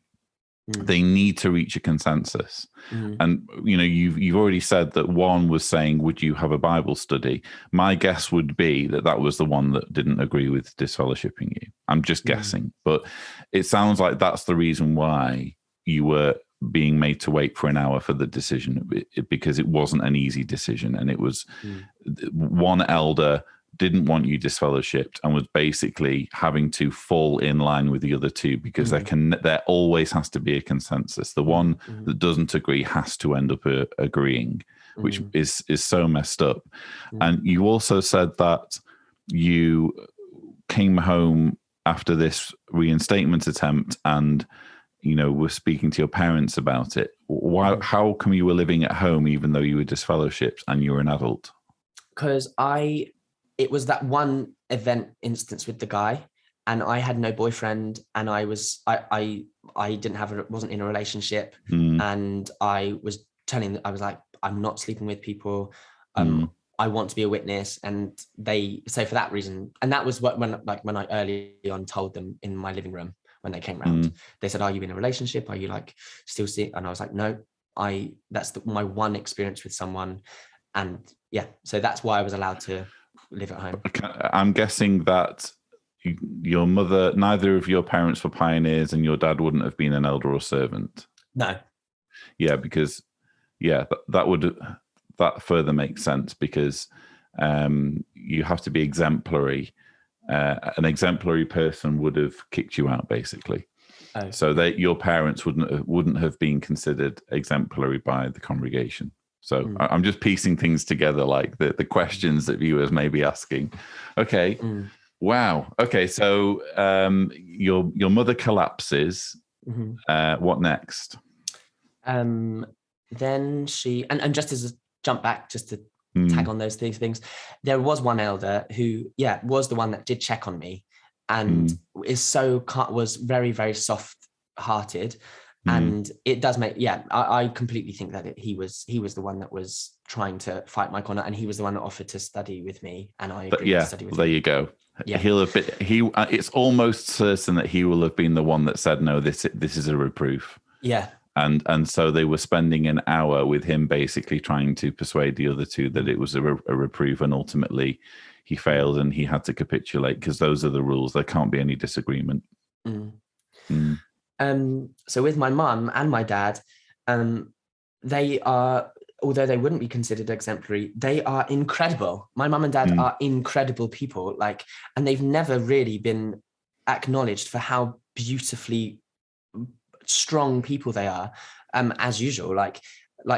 they need to reach a consensus. And you've already said that one was saying, would you have a Bible study? My guess would be that was the one that didn't agree with disfellowshipping you. I'm just guessing, but it sounds like that's the reason why you were being made to wait for an hour for the decision, because it wasn't an easy decision, and it was one elder didn't want you disfellowshipped and was basically having to fall in line with the other two, because there always has to be a consensus. The one that doesn't agree has to end up agreeing, which is so messed up. And you also said that you came home after this reinstatement attempt and were speaking to your parents about it. Why? How come you were living at home even though you were disfellowshipped and you were an adult? Because it was that one event instance with the guy, and I had no boyfriend, and I wasn't in a relationship, and I was like, I'm not sleeping with people. I want to be a witness, and so for that reason, and that was when I early on told them in my living room when they came round, they said, "Are you in a relationship? Are you like still seeing?" And I was like, "No, that's my one experience with someone," and yeah, so that's why I was allowed to live at home. I'm guessing that your mother, neither of your parents were pioneers, and your dad wouldn't have been an elder or servant. No. Yeah, because that further makes sense, because you have to be exemplary. An exemplary person would have kicked you out, basically. Oh. So your parents wouldn't have been considered exemplary by the congregation. So I'm just piecing things together, like the questions that viewers may be asking. Okay, wow. Okay, so your mother collapses. What next? Then she and just as a jump back, just to tag on those things, there was one elder who was the one that did check on me, and was very, very soft hearted, and it does make I completely think that he was the one that was trying to fight my corner, and he was the one that offered to study with me, and I agreed to study with him. There you go. It's almost certain that he will have been the one that said, no, this is a reproof. Yeah. And so they were spending an hour with him, basically trying to persuade the other two that it was a reproof, and ultimately he failed and he had to capitulate, because those are the rules. There can't be any disagreement. So with my mum and my dad, they are, although they wouldn't be considered exemplary, they are incredible. My mum and dad are incredible people, and they've never really been acknowledged for how beautifully strong people they are. As usual, like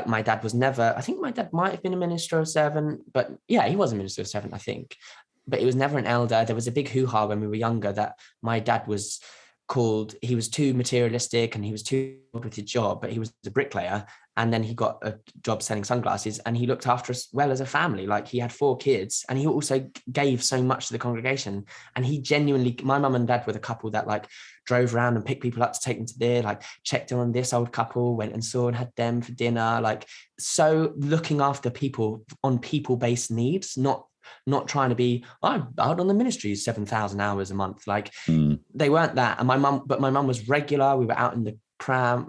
my dad was never, I think my dad might have been a minister or servant, but he was a minister or servant, I think, but he was never an elder. There was a big hoo-ha when we were younger that my dad was called, he was too materialistic and he was too bored with his job, but he was a bricklayer, and then he got a job selling sunglasses, and he looked after us well as a family. He had 4 kids, and he also gave so much to the congregation, and he genuinely, my mum and dad were the couple that drove around and picked people up to take them to there, checked on this old couple, went and saw and had them for dinner, so looking after people on people-based needs, not trying to be, I'm out on the ministry 7,000 hours a month. They weren't that. And my mum was regular. We were out in the pram,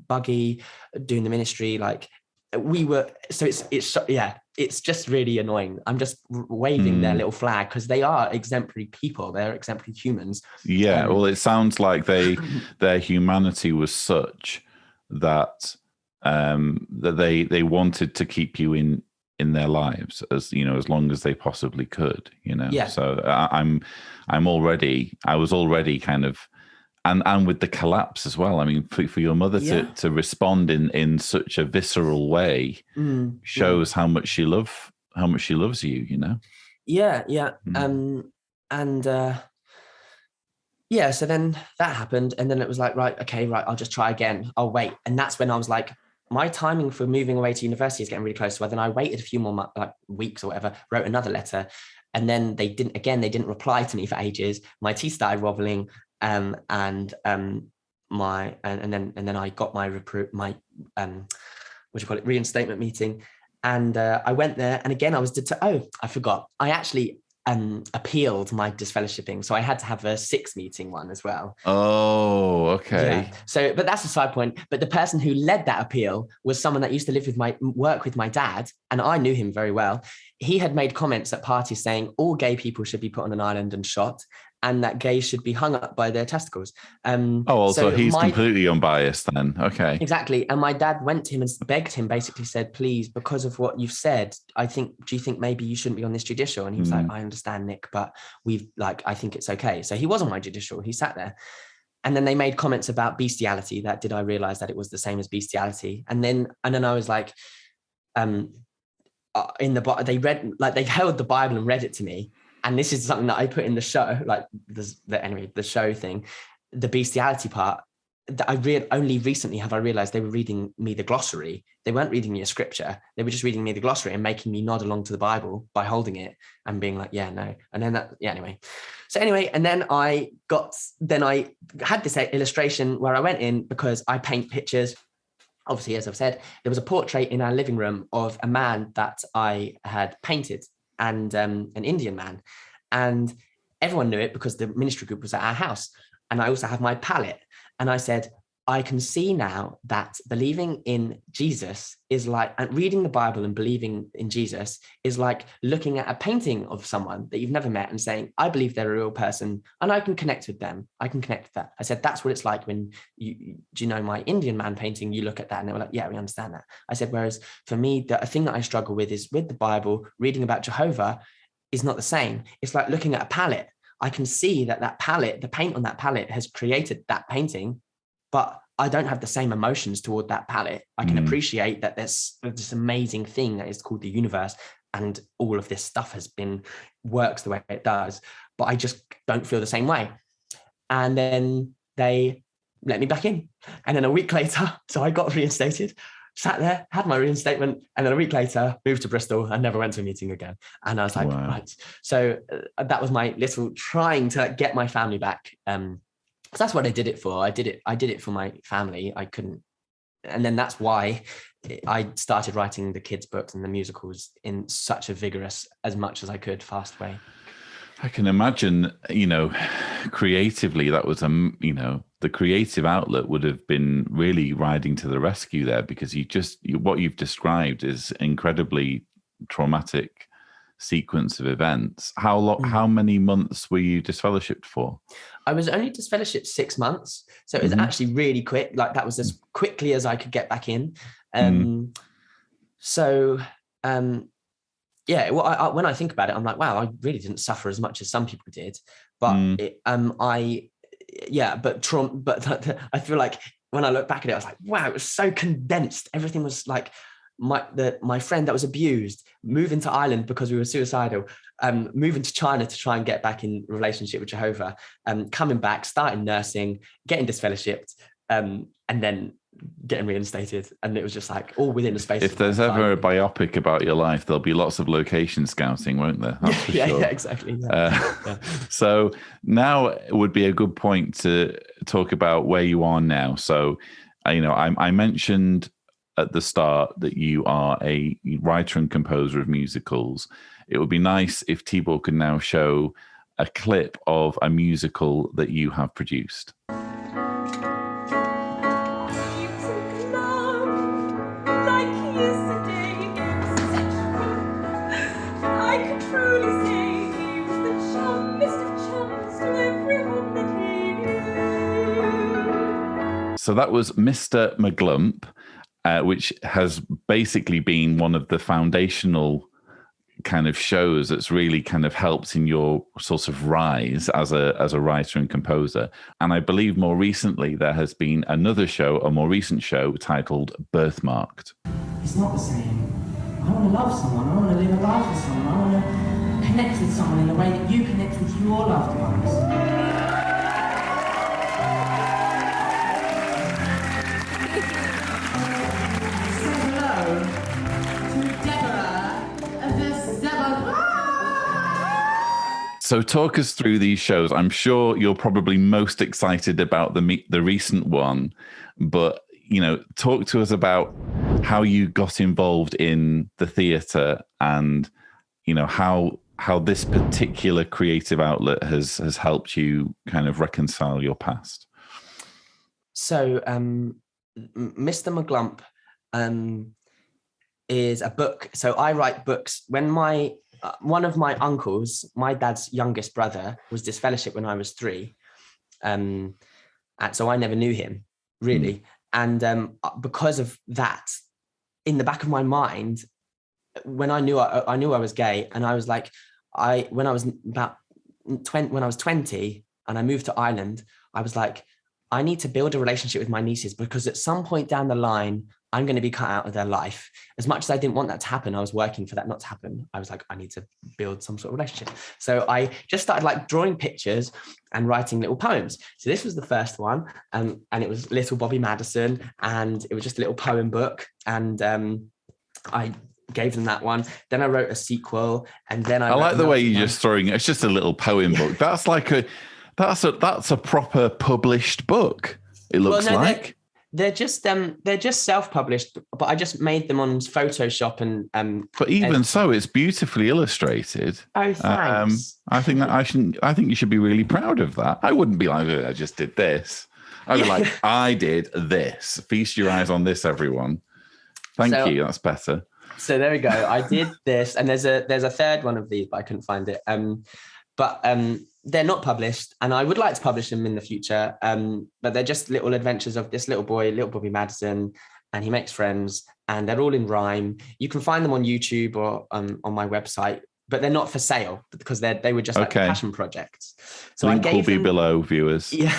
buggy, doing the ministry. we were, so it's just really annoying. I'm just waving their little flag because they are exemplary people. They're exemplary humans. Yeah. Well, it sounds like their humanity was such that that they wanted to keep you in their lives as long as they possibly could. Yeah. So I was already kind of. And with the collapse as well. I mean, for your mother to respond in such a visceral way shows how much she loves you. Yeah. So then that happened, and then it was like, right, I'll just try again. I'll wait, and that's when I was like, my timing for moving away to university is getting really close. So then I waited a few more weeks or whatever, wrote another letter, and then they didn't reply to me for ages. My teeth started wobbling. And then I got my reinstatement meeting, and I went there, and again I was I forgot, I actually appealed my disfellowshipping, so I had to have a 6 meeting one as well. Oh, okay. Yeah. So, but that's a side point. But the person who led that appeal was someone that used to work with my dad, and I knew him very well. He had made comments at parties saying all gay people should be put on an island and shot, and that gays should be hung up by their testicles. So he's completely unbiased then. Okay. Exactly. And my dad went to him and begged him, basically said, please, because of what you've said, do you think maybe you shouldn't be on this judicial? And he was like, I understand, Nick, but I think it's okay. So he was on my judicial. He sat there. And then they made comments about bestiality. Did I realize that it was the same as bestiality? And then I was like, they held the Bible and read it to me. And this is something that I put in the show, like the show thing, the bestiality part. That only recently have I realized they were reading me the glossary. They weren't reading me a scripture. They were just reading me the glossary and making me nod along to the Bible by holding it and being like, yeah, no. And then anyway. So anyway, and then I had this illustration where I went in because I paint pictures. Obviously, as I've said, there was a portrait in our living room of a man that I had painted, and an Indian man. And everyone knew it because the ministry group was at our house. And I also have my palette. And I said, I can see now that believing in Jesus is like, and reading the Bible and believing in Jesus is like looking at a painting of someone that you've never met and saying, I believe they're a real person and I can connect with them. I can connect with that. I said, that's what it's like when do you know my Indian man painting? You look at that and they were like, yeah, we understand that. I said, whereas for me, the thing that I struggle with is with the Bible, reading about Jehovah is not the same. It's like looking at a palette. I can see that palette, the paint on that palette has created that painting, but I don't have the same emotions toward that palette. I can appreciate that there's this amazing thing that is called the universe, and all of this stuff works the way it does, but I just don't feel the same way. And then they let me back in. And then a week later, so I got reinstated, sat there, had my reinstatement, and then a week later moved to Bristol and never went to a meeting again. And I was like, wow. Right. So that was my little trying to get my family back. So that's what I did it for. I did it for my family. I couldn't. And then that's why I started writing the kids' books and the musicals in such a vigorous, as much as I could, fast way. I can imagine, creatively, that was, the creative outlet would have been really riding to the rescue there, because what you've described is incredibly traumatic sequence of events. How many months were you disfellowshipped for? I was only disfellowshipped 6 months. So it was actually really quick. Like that was as quickly as I could get back in. When I think about it, I'm like, wow, I really didn't suffer as much as some people did. But I feel like when I look back at it, I was like, wow, it was so condensed. Everything was like my friend that was abused, moving to Ireland because we were suicidal, moving to China to try and get back in relationship with Jehovah, coming back, starting nursing, getting disfellowshipped, and then getting reinstated. And it was just like all within a space. If there's ever a biopic about your life, there'll be lots of location scouting, won't there? That's for sure. Yeah, exactly. Yeah. So now it would be a good point to talk about where you are now. So, I mentioned at the start that you are a writer and composer of musicals. It would be nice if Tibor could now show a clip of a musical that you have produced. You took love like you So that was Mr. McGlump, which has basically been one of the foundational kind of shows that's really kind of helped in your sort of rise as a writer and composer. And I believe more recently there has been another show, a more recent show titled Birthmarked. It's not the same. I want to love someone. I want to live a life with someone. I want to connect with someone in the way that you connect with your loved ones. Say hello to Deborah the Zebra. So talk us through these shows. I'm sure you're probably most excited about the recent one, but talk to us about how you got involved in the theatre and how this particular creative outlet has helped you kind of reconcile your past. So Mr. McGlump is a book. So I write books. When one of my uncles, my dad's youngest brother, was disfellowship when I was 3. And so I never knew him really. And because of that, in the back of my mind, when I knew I was gay, and I was like, when I was 20 and I moved to Ireland, I was like, I need to build a relationship with my nieces, because at some point down the line, I'm going to be cut out of their life. As much as I didn't want that to happen, I was working for that not to happen. I was like, I need to build some sort of relationship. So I just started like drawing pictures and writing little poems. So this was the first one, and it was Little Bobby Madison, and it was just a little poem book. And I gave them that one. Then I wrote a sequel, and then I like the way you're just throwing it. It's just a little poem book. That's like that's a proper published book. It looks like. They're just self-published, but I just made them on Photoshop and. But even so, it's beautifully illustrated. Oh, thanks. I think you should be really proud of that. I wouldn't be like, I just did this. I'd be like, I did this. Feast your eyes on this, everyone. Thank you. That's better. So there we go. I did this, and there's a third one of these, but I couldn't find it. But they're not published, and I would like to publish them in the future. But they're just little adventures of this little boy, little Bobby Madison, and he makes friends, and they're all in rhyme. You can find them on YouTube or on my website, but they're not for sale because they were just like passion projects. So link will be below, viewers. Yeah.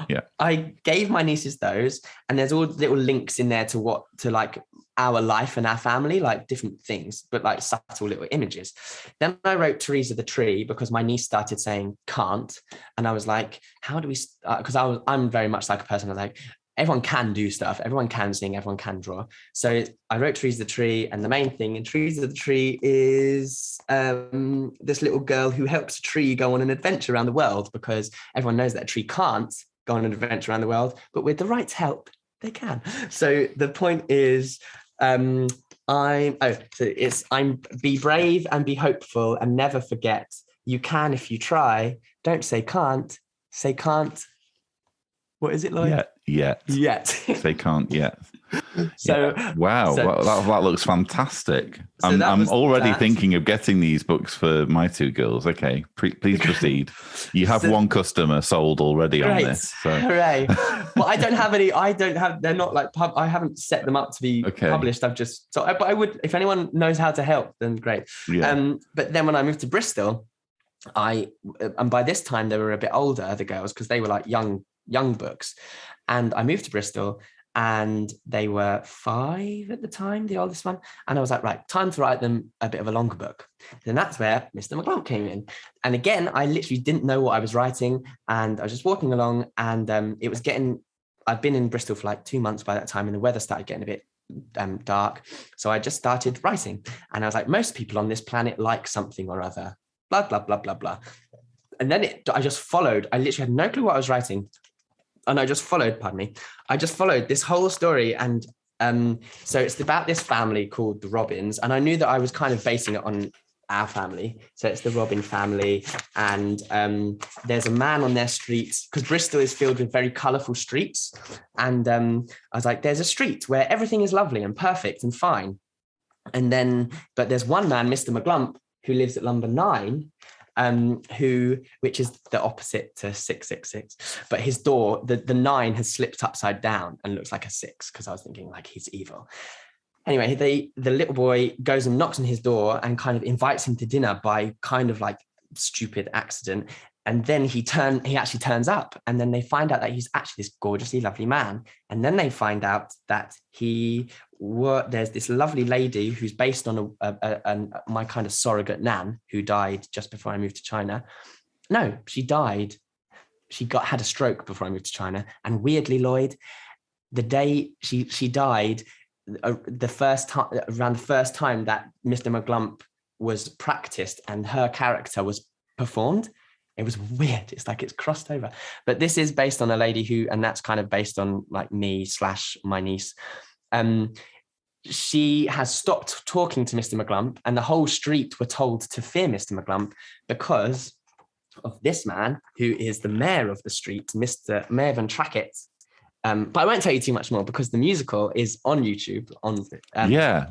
Yeah. I gave my nieces those, and there's all little links in there to like our life and our family, like different things, but like subtle little images. Then I wrote Teresa the Tree because my niece started saying can't. And I was like, how do we, because I'm very much like a person. I was like, everyone can do stuff. Everyone can sing, everyone can draw. So I wrote Teresa the Tree, and the main thing in Teresa the Tree is this little girl who helps a tree go on an adventure around the world, because everyone knows that a tree can't go on an adventure around the world, but with the right help, they can. So the point is, I'm be brave and be hopeful and never forget. You can if you try. Don't say can't. Say can't. What is it like? Yet. They can't yet. So wow, that looks fantastic. So I'm already thinking of getting these books for my 2 girls. Okay, please proceed. You have one customer sold already on this. So. Hooray! Well, I don't have. They're not like I haven't set them up to be published. But I would, if anyone knows how to help, then great. Yeah. But then when I moved to Bristol, and by this time they were a bit older, the girls, because they were like young books, and I moved to Bristol. And they were 5 at the time, the oldest one. And I was like, right, time to write them a bit of a longer book. Then that's where Mr. McGlump came in. And again, I literally didn't know what I was writing. And I was just walking along, and I'd been in Bristol for like 2 months by that time, and the weather started getting a bit dark. So I just started writing. And I was like, most people on this planet like something or other, blah, blah, blah, blah, blah. And then I just followed. I literally had no clue what I was writing. And I just followed this whole story. And so it's about this family called the Robins. And I knew that I was kind of basing it on our family. So it's the Robin family. And there's a man on their streets, because Bristol is filled with very colourful streets. And I was like, there's a street where everything is lovely and perfect and fine. But there's one man, Mr. McGlump, who lives at number 9. which is the opposite to 666. But his door, the 9 has slipped upside down and looks like a 6, because I was thinking like he's evil. Anyway, the little boy goes and knocks on his door and kind of invites him to dinner by kind of like stupid accident. And then he actually turns up, and then they find out that he's actually this gorgeously lovely man. And then they find out that there's this lovely lady who's based on my kind of surrogate nan, who died just before I moved to China. No, she died. She had a stroke before I moved to China. And weirdly, Lloyd, the day she died, around the first time that Mr. McGlump was practiced and her character was performed, it was weird. It's like it's crossed over. But this is based on a lady and that's kind of based on like me / my niece. She has stopped talking to Mr. McGlump, and the whole street were told to fear Mr. McGlump because of this man, who is the mayor of the street, Mr. Mayor Van Trackett. But I won't tell you too much more because the musical is on YouTube.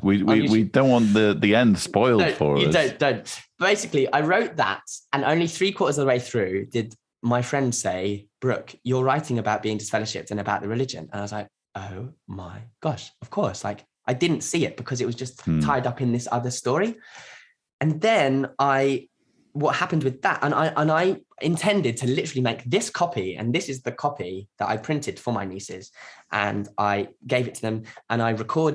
We don't want the end spoiled for us. Don't. Basically, I wrote that, and only 3/4 of the way through did my friend say, "Brooke, you're writing about being disfellowshipped and about the religion." And I was like, "Oh my gosh, of course!" Like I didn't see it because it was just tied up in this other story. And then what happened with that, and I intended to literally make this copy, and this is the copy that I printed for my nieces, and I gave it to them, and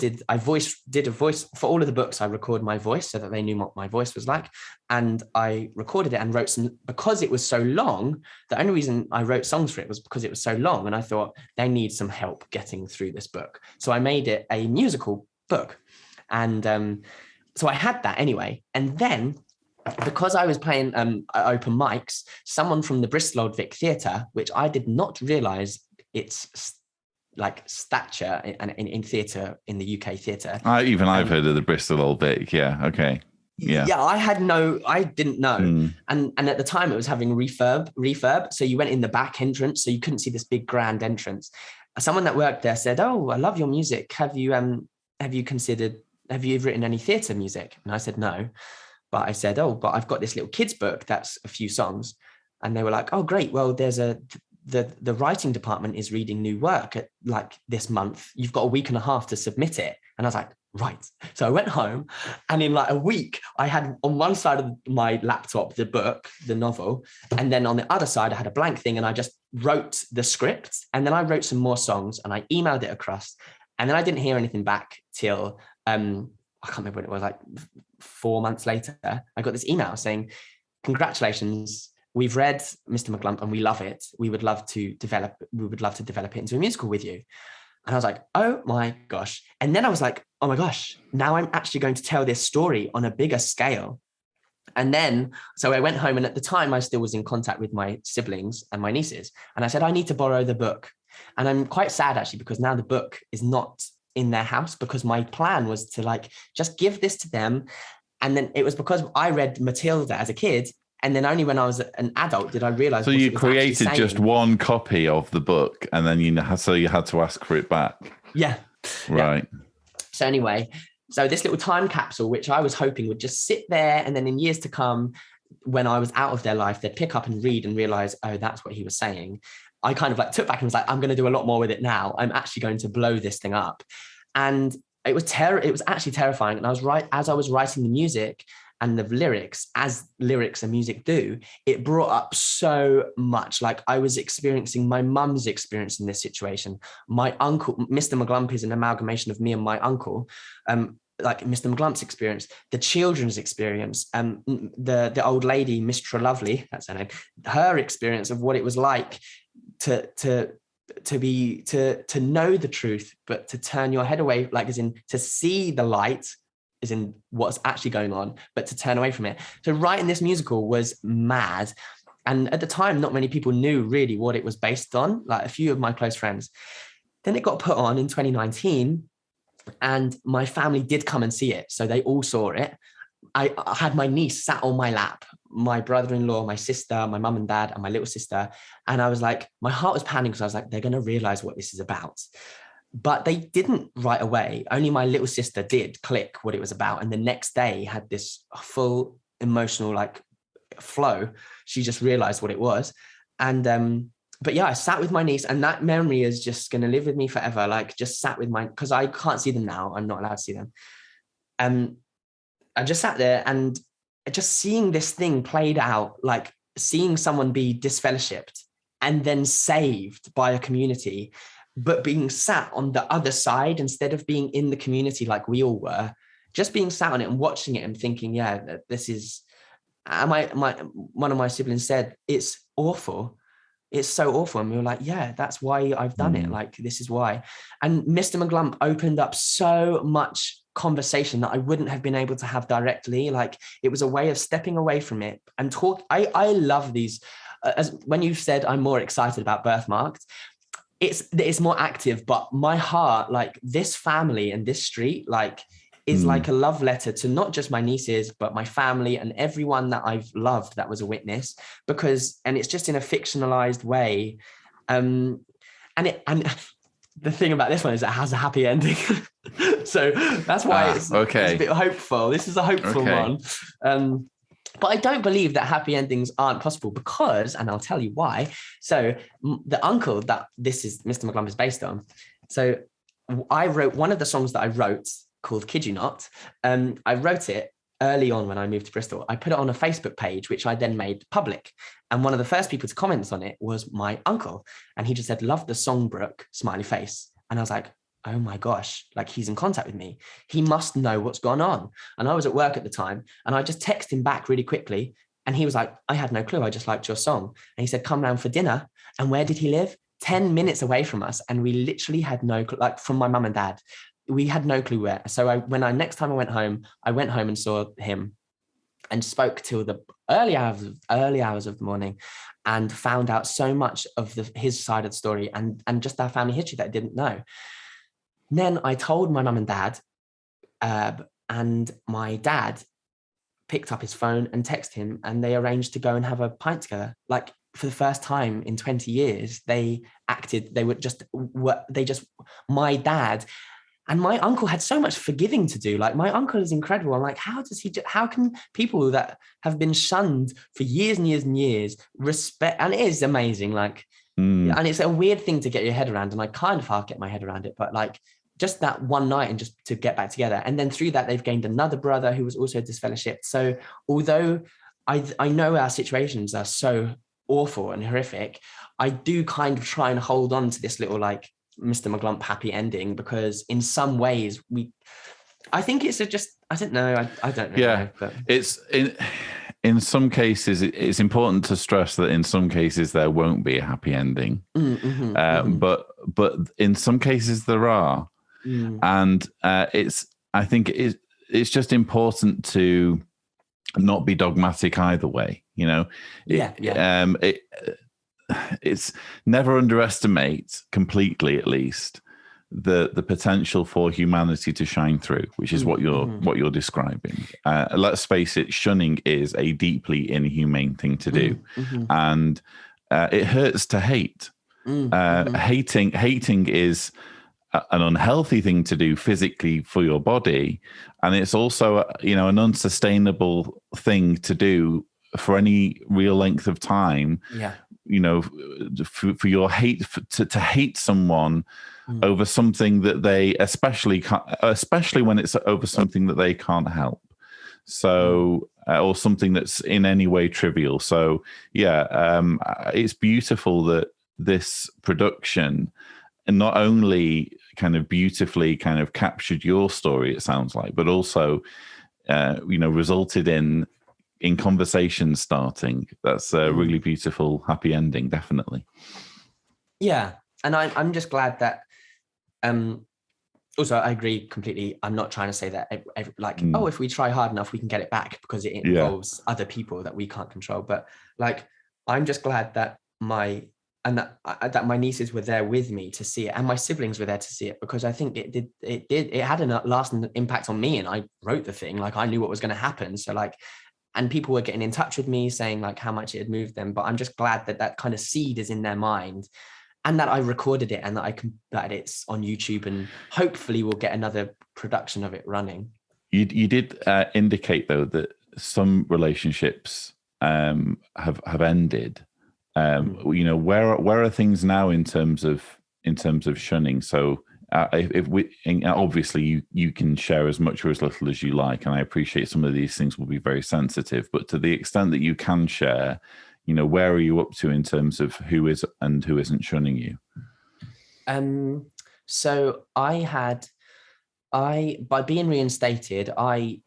did a voice for all of the books. I recorded my voice so that they knew what my voice was like, and I recorded it and wrote some, because it was so long. The only reason I wrote songs for it was because it was so long, and I thought they need some help getting through this book, so I made it a musical book. And so I had that anyway, and then because I was playing open mics, someone from the Bristol Old Vic Theatre, which I did not realise its like stature in theatre, in the UK theatre. I've heard of the Bristol Old Vic. Yeah. Okay. Yeah. Yeah. I didn't know. And at the time it was having refurb. So you went in the back entrance, so you couldn't see this big grand entrance. Someone that worked there said, "Oh, I love your music. Have you written any theatre music?" And I said, "No." But I said, "Oh, but I've got this little kids book that's a few songs." And they were like, "Oh, great. Well, there's the writing department is reading new work at like this month. You've got a week and a half to submit it." And I was like, right. So I went home, and in like a week, I had on one side of my laptop, the book, the novel. And then on the other side, I had a blank thing, and I just wrote the script. And then I wrote some more songs, and I emailed it across. And then I didn't hear anything back till, I can't remember when it was, like 4 months later, I got this email saying, "Congratulations, we've read Mr. McGlump and we love it. We would love to develop it into a musical with you." And I was like, oh my gosh. And then I was like, oh my gosh, now I'm actually going to tell this story on a bigger scale. And then, so I went home, and at the time I still was in contact with my siblings and my nieces. And I said, I need to borrow the book. And I'm quite sad actually, because now the book is not in their house, because my plan was to like just give this to them. And then it was because I read Matilda as a kid, and then only when I was an adult did I realize. So you created just one copy of the book, and then you had to ask for it back. Yeah. Right. Yeah. So anyway, so this little time capsule, which I was hoping would just sit there, and then in years to come, when I was out of their life, they'd pick up and read and realize, oh, that's what he was saying. I kind of like took back and was like, I'm going to do a lot more with it now. I'm actually going to blow this thing up. And it was actually terrifying. And as I was writing the music and the lyrics, as lyrics and music do, it brought up so much. Like I was experiencing my mum's experience in this situation. My uncle, Mr. McGlump, is an amalgamation of me and my uncle. Like Mr. McGlump's experience, the children's experience, the old lady, Miss Trelawney, that's her name, her experience of what it was like to know the truth, but to turn your head away, like as in to see the light, as in what's actually going on, but to turn away from it. So writing this musical was mad. And at the time, not many people knew really what it was based on, like a few of my close friends. Then it got put on in 2019, and my family did come and see it. So they all saw it. I had my niece sat on my lap, my brother-in-law, my sister, my mum and dad, and my little sister. And I was like, my heart was pounding, because I was like, they're going to realize what this is about. But they didn't right away. Only my little sister did click what it was about. And the next day had this full emotional, like flow. She just realized what it was. And but yeah, I sat with my niece, and that memory is just going to live with me forever. Like, just sat with because I can't see them now. I'm not allowed to see them. I just sat there and just seeing this thing played out, like seeing someone be disfellowshipped and then saved by a community, but being sat on the other side instead of being in the community like we all were, just being sat on it and watching it and thinking, yeah, this is, one of my siblings said, it's awful. It's so awful. And we were like, yeah, that's why I've done it. Like, this is why. And Mr. McGlump opened up so much conversation that I wouldn't have been able to have directly. Like, it was a way of stepping away from it and talk. I love these, as when you said I'm more excited about Birthmarked, it's more active, but my heart, like this family and this street, like is like a love letter to not just my nieces, but my family and everyone that I've loved that was a witness, and it's just in a fictionalized way. And the thing about this one is it has a happy ending. So that's why it's a bit hopeful. This is a hopeful one. But I don't believe that happy endings aren't possible because, and I'll tell you why. So the uncle that this is Mr. McGlump is based on. So I wrote one of the songs that I wrote called Kid You Not. I wrote it early on when I moved to Bristol. I put it on a Facebook page, which I then made public. And one of the first people to comment on it was my uncle. And he just said, love the song, Brook, smiley face. And I was like, oh my gosh, like he's in contact with me. He must know what's gone on. And I was at work at the time and I just texted him back really quickly. And he was like, I had no clue. I just liked your song. And he said, come round for dinner. And where did he live? 10 minutes away from us. And we literally had no clue, like from my mum and dad. We had no clue where. So next time I went home and saw him and spoke till the early hours of the morning and found out so much of his side of the story and just our family history that I didn't know. Then I told my mum and dad, and my dad picked up his phone and texted him, and they arranged to go and have a pint together. Like, for the first time in 20 years, my dad and my uncle had so much forgiving to do. Like, my uncle is incredible. I'm like, how can people that have been shunned for years and years and years respect? And it is amazing. Like, and it's a weird thing to get your head around. And I kind of half get my head around it, but like just that one night and just to get back together. And then through that, they've gained another brother who was also disfellowshipped. So although I know our situations are so awful and horrific, I do kind of try and hold on to this little like Mr. McGlump happy ending, because in some ways I think it's I don't know. I don't really know. But it's in some cases, it's important to stress that in some cases there won't be a happy ending, but in some cases there are, and I think it's just important to not be dogmatic either way. You know, it's never underestimate completely, at least, the potential for humanity to shine through, which is what you're describing. Let's face it, shunning is a deeply inhumane thing to do, and it hurts to hate. Hating is an unhealthy thing to do physically for your body, and it's also an unsustainable thing to do for any real length of time. For your hate, to hate someone over something that they especially when it's over something that they can't help, so or something that's in any way trivial. So it's beautiful that this production not only kind of beautifully kind of captured your story, it sounds like, but also resulted in conversation starting. That's a really beautiful happy ending, definitely. Yeah, and I'm just glad that also I agree completely. I'm not trying to say that if we try hard enough we can get it back, because it involves other people that we can't control. But like, I'm just glad that my nieces were there with me to see it, and my siblings were there to see it, because I think it had a lasting impact on me. And I wrote the thing, like I knew what was going to happen. So like, and people were getting in touch with me saying like how much it had moved them. But I'm just glad that kind of seed is in their mind, and that I recorded it, and that it's on YouTube, and hopefully we'll get another production of it running. You did indicate though that some relationships have ended. You know, where are things now in terms of shunning? So if we, obviously you can share as much or as little as you like, and I appreciate some of these things will be very sensitive, but to the extent that you can share, you know, where are you up to in terms of who is and who isn't shunning you? So by being reinstated, I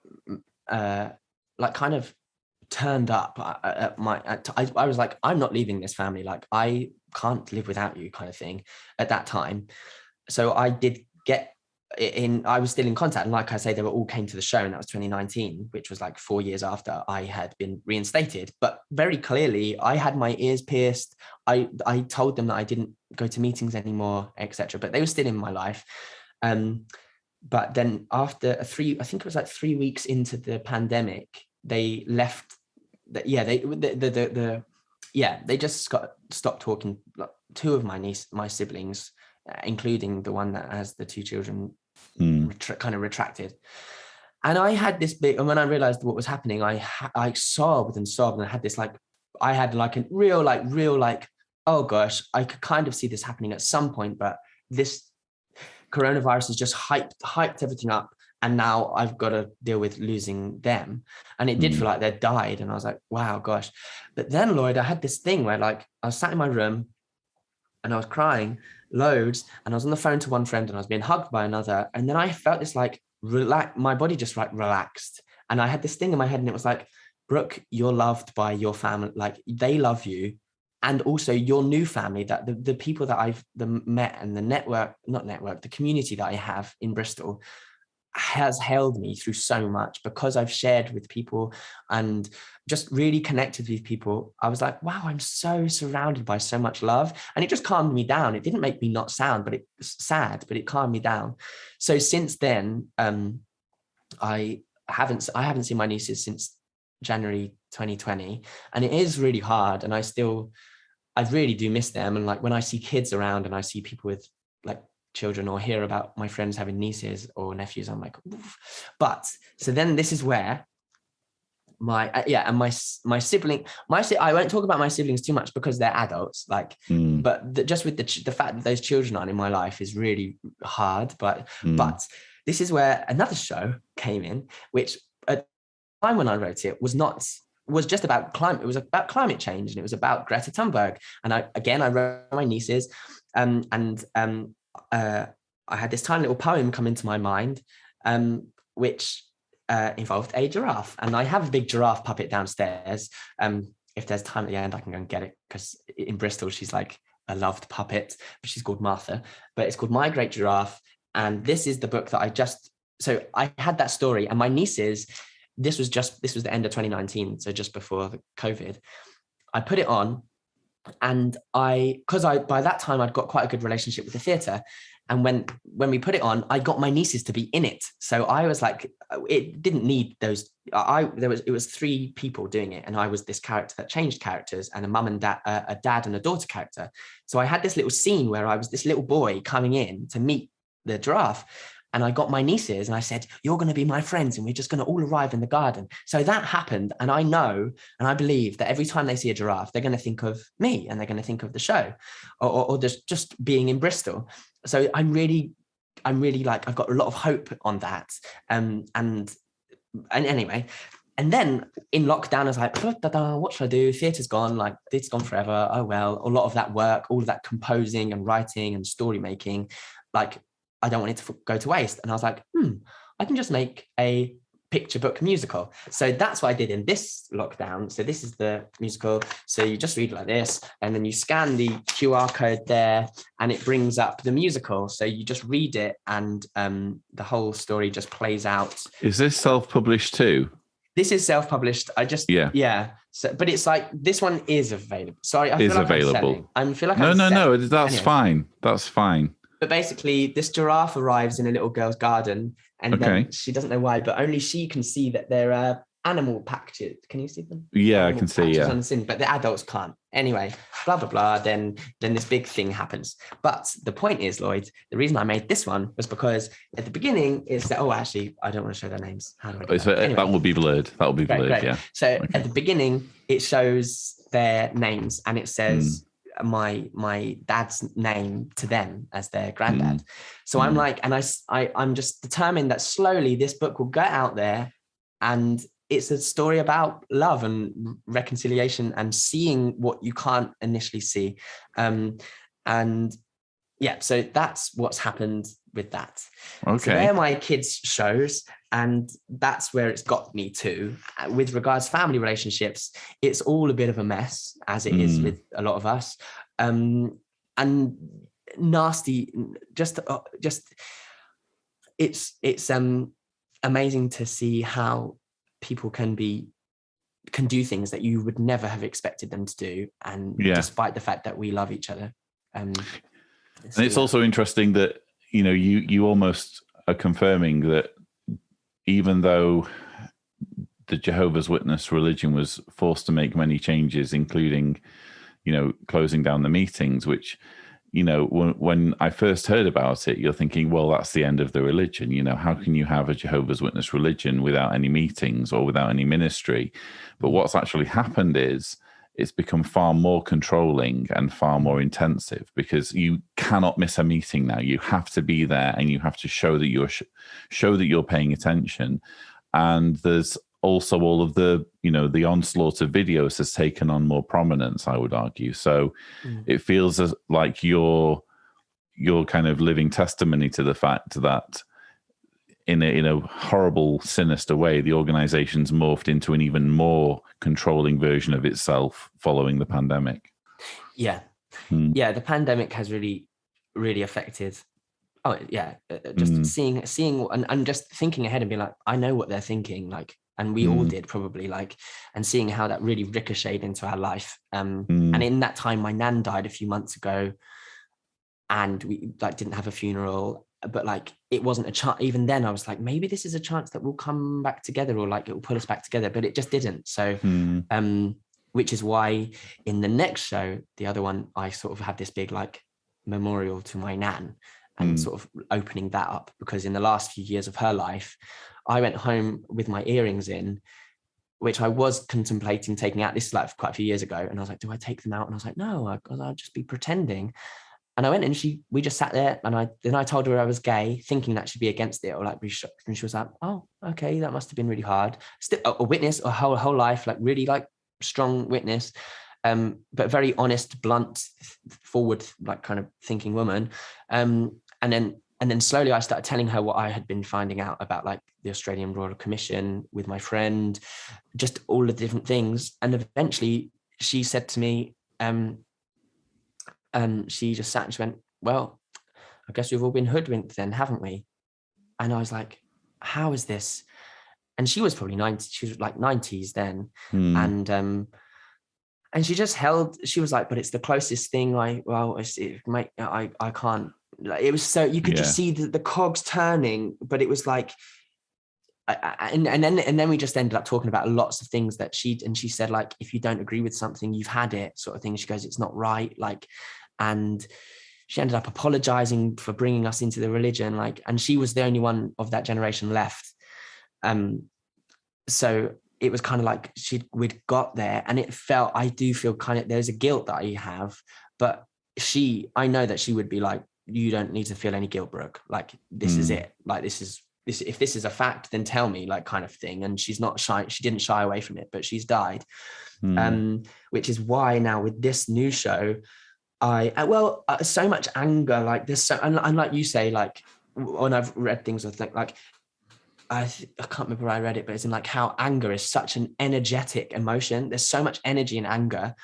like kind of turned up at I was like, I'm not leaving this family. Like, I can't live without you, kind of thing at that time. So I did get in, I was still in contact. And like I say, they all came to the show, and that was 2019, which was like 4 years after I had been reinstated. But very clearly, I had my ears pierced. I told them that I didn't go to meetings anymore, etc. But they were still in my life. But then after I think it was like 3 weeks into the pandemic, they left. They just stopped talking. Two of my siblings, including the one that has the two children, kind of retracted. And I had this big, and when I realized what was happening, I sobbed and sobbed, and I had this a real, oh gosh, I could kind of see this happening at some point, but this coronavirus has just hyped everything up. And now I've got to deal with losing them. And it did feel like they'd died. And I was like, wow, gosh. But then, Lloyd, I had this thing where I was sat in my room and I was crying loads, and I was on the phone to one friend and I was being hugged by another. And then I felt this my body just relaxed. And I had this thing in my head, and it was like, Brooke, you're loved by your family. Like, they love you. And also your new family, that the people that I've met, and the community that I have in Bristol has held me through so much, because I've shared with people and just really connected with people. I was like, wow, I'm so surrounded by so much love. And it just calmed me down. It didn't make me not sad, but it calmed me down. So since then, I haven't seen my nieces since January 2020. And it is really hard. And I really do miss them. And when I see kids around and I see people with children, or hear about my friends having nieces or nephews, I'm like, oof. But so then this is where my sibling, I won't talk about my siblings too much because they're adults, but just with the fact that those children aren't in my life is really hard. But this is where another show came in, which at the time when I wrote it was just about climate. It was about climate change, and it was about Greta Thunberg. And I wrote my nieces, I had this tiny little poem come into my mind, which involved a giraffe. And I have a big giraffe puppet downstairs. If there's time at the end, I can go and get it, because in Bristol, she's like a loved puppet, but she's called Martha. But it's called My Great Giraffe. And this is the book that so I had that story, and my nieces, this was the end of 2019. So just before the COVID, I put it on. And by that time I'd got quite a good relationship with the theatre. And when we put it on, I got my nieces to be in it. So I was like, it didn't need those. It was 3 people doing it, and I was this character that changed characters, and a mum and dad, a dad and a daughter character. So I had this little scene where I was this little boy coming in to meet the giraffe. And I got my nieces and I said, you're going to be my friends, and we're just going to all arrive in the garden. So that happened. And I know, and I believe that every time they see a giraffe, they're going to think of me, and they're going to think of the show, or just being in Bristol. So I'm really I've got a lot of hope on that. And anyway, and then in lockdown, I was like, what should I do? Theatre's gone, it's gone forever. Oh, well, a lot of that work, all of that composing and writing and story making, I don't want it to go to waste. And I was like, I can just make a picture book musical. So that's what I did in this lockdown. So this is the musical. So you just read like this, and then you scan the QR code there, and it brings up the musical. So you just read it, and the whole story just plays out. Is this self-published too? This is self-published. Yeah. So, but it's this one is available. Sorry, I feel like available. I feel like no. That's fine. That's fine. But basically, this giraffe arrives in a little girl's garden, and then she doesn't know why, but only she can see that there are animal packages. Can you see them? Yeah, animal I can see. Yeah. On the sin, but the adults can't. Anyway, blah blah blah. Then this big thing happens. But the point is, Lloyd, the reason I made this one was because at the beginning it's that. Oh, actually, I don't want to show their names. How do I do that? Anyway, that will be blurred. That will be blurred. Great. Yeah. So at the beginning, it shows their names and it says my dad's name to them as their granddad. So I'm like, and I'm just determined that slowly this book will get out there, and it's a story about love and reconciliation and seeing what you can't initially see. And yeah, so that's what's happened with that. Okay. So they're my kids' shows, and that's where it's got me to. With regards to family relationships, it's all a bit of a mess, as it is with a lot of us. And nasty, just it's amazing to see how people can do things that you would never have expected them to do, and despite the fact that we love each other. And it's also interesting that you almost are confirming that even though the Jehovah's Witness religion was forced to make many changes, including closing down the meetings, which when I first heard about it, you're thinking, well, that's the end of the religion. How can you have a Jehovah's Witness religion without any meetings or without any ministry? But what's actually happened is it's become far more controlling and far more intensive, because you cannot miss a meeting now. You have to be there, and you have to show that you're paying attention. And there's also all of the the onslaught of videos has taken on more prominence, I would argue. So it feels like you're kind of living testimony to the fact that in a horrible, sinister way, the organization's morphed into an even more controlling version of itself following the pandemic. Yeah. The pandemic has really, really affected. Oh yeah. Just seeing and just thinking ahead and being like, I know what they're thinking, like, and we all did probably, like, and seeing how that really ricocheted into our life. And in that time, my nan died a few months ago, and we didn't have a funeral, but it wasn't a chance. Even then I was like, maybe this is a chance that we'll come back together, or it will pull us back together, but it just didn't. So which is why in the next show, the other one, I sort of had this big memorial to my nan, and sort of opening that up, because in the last few years of her life, I went home with my earrings in, which I was contemplating taking out. This is quite a few years ago, and I was like, do I take them out? And I was like, no, I'll just be pretending. And I went and we just sat there, and I told her I was gay, thinking that she'd be against it, or be shocked. And she was like, oh, okay, that must have been really hard. Still a witness, a whole life, really strong witness, but very honest, blunt, forward, kind of thinking woman. And then slowly I started telling her what I had been finding out about the Australian Royal Commission with my friend, just all the different things. And eventually she said to me, she just sat and she went, well, I guess we've all been hoodwinked then, haven't we? And I was like, how is this? And she was probably 90, she was 90s then. And she just she was like, but it's the closest thing. I can't. It was so, you could just see the cogs turning, but it was and then we just ended up talking about lots of things that she said, if you don't agree with something, you've had it, sort of thing. She goes, it's not right. And she ended up apologizing for bringing us into the religion. And she was the only one of that generation left. So it was kind of we'd got there, and I do feel kind of, there's a guilt that I have, but I know that she would be like, you don't need to feel any guilt, Brooke. This is it. This, if this is a fact, then tell me, kind of thing. And she's not shy. She didn't shy away from it, but she's died. Which is why now with this new show, so much anger, there's so, and like you say, when I've read things, I think I can't remember where I read it, but it's in how anger is such an energetic emotion. There's so much energy in anger.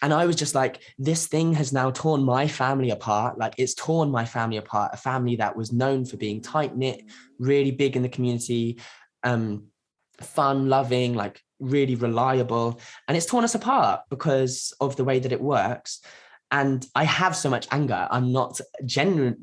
And I was just this thing has now torn my family apart. It's torn my family apart, a family that was known for being tight-knit, really big in the community, fun, loving, really reliable. And it's torn us apart because of the way that it works. And I have so much anger. I'm not generally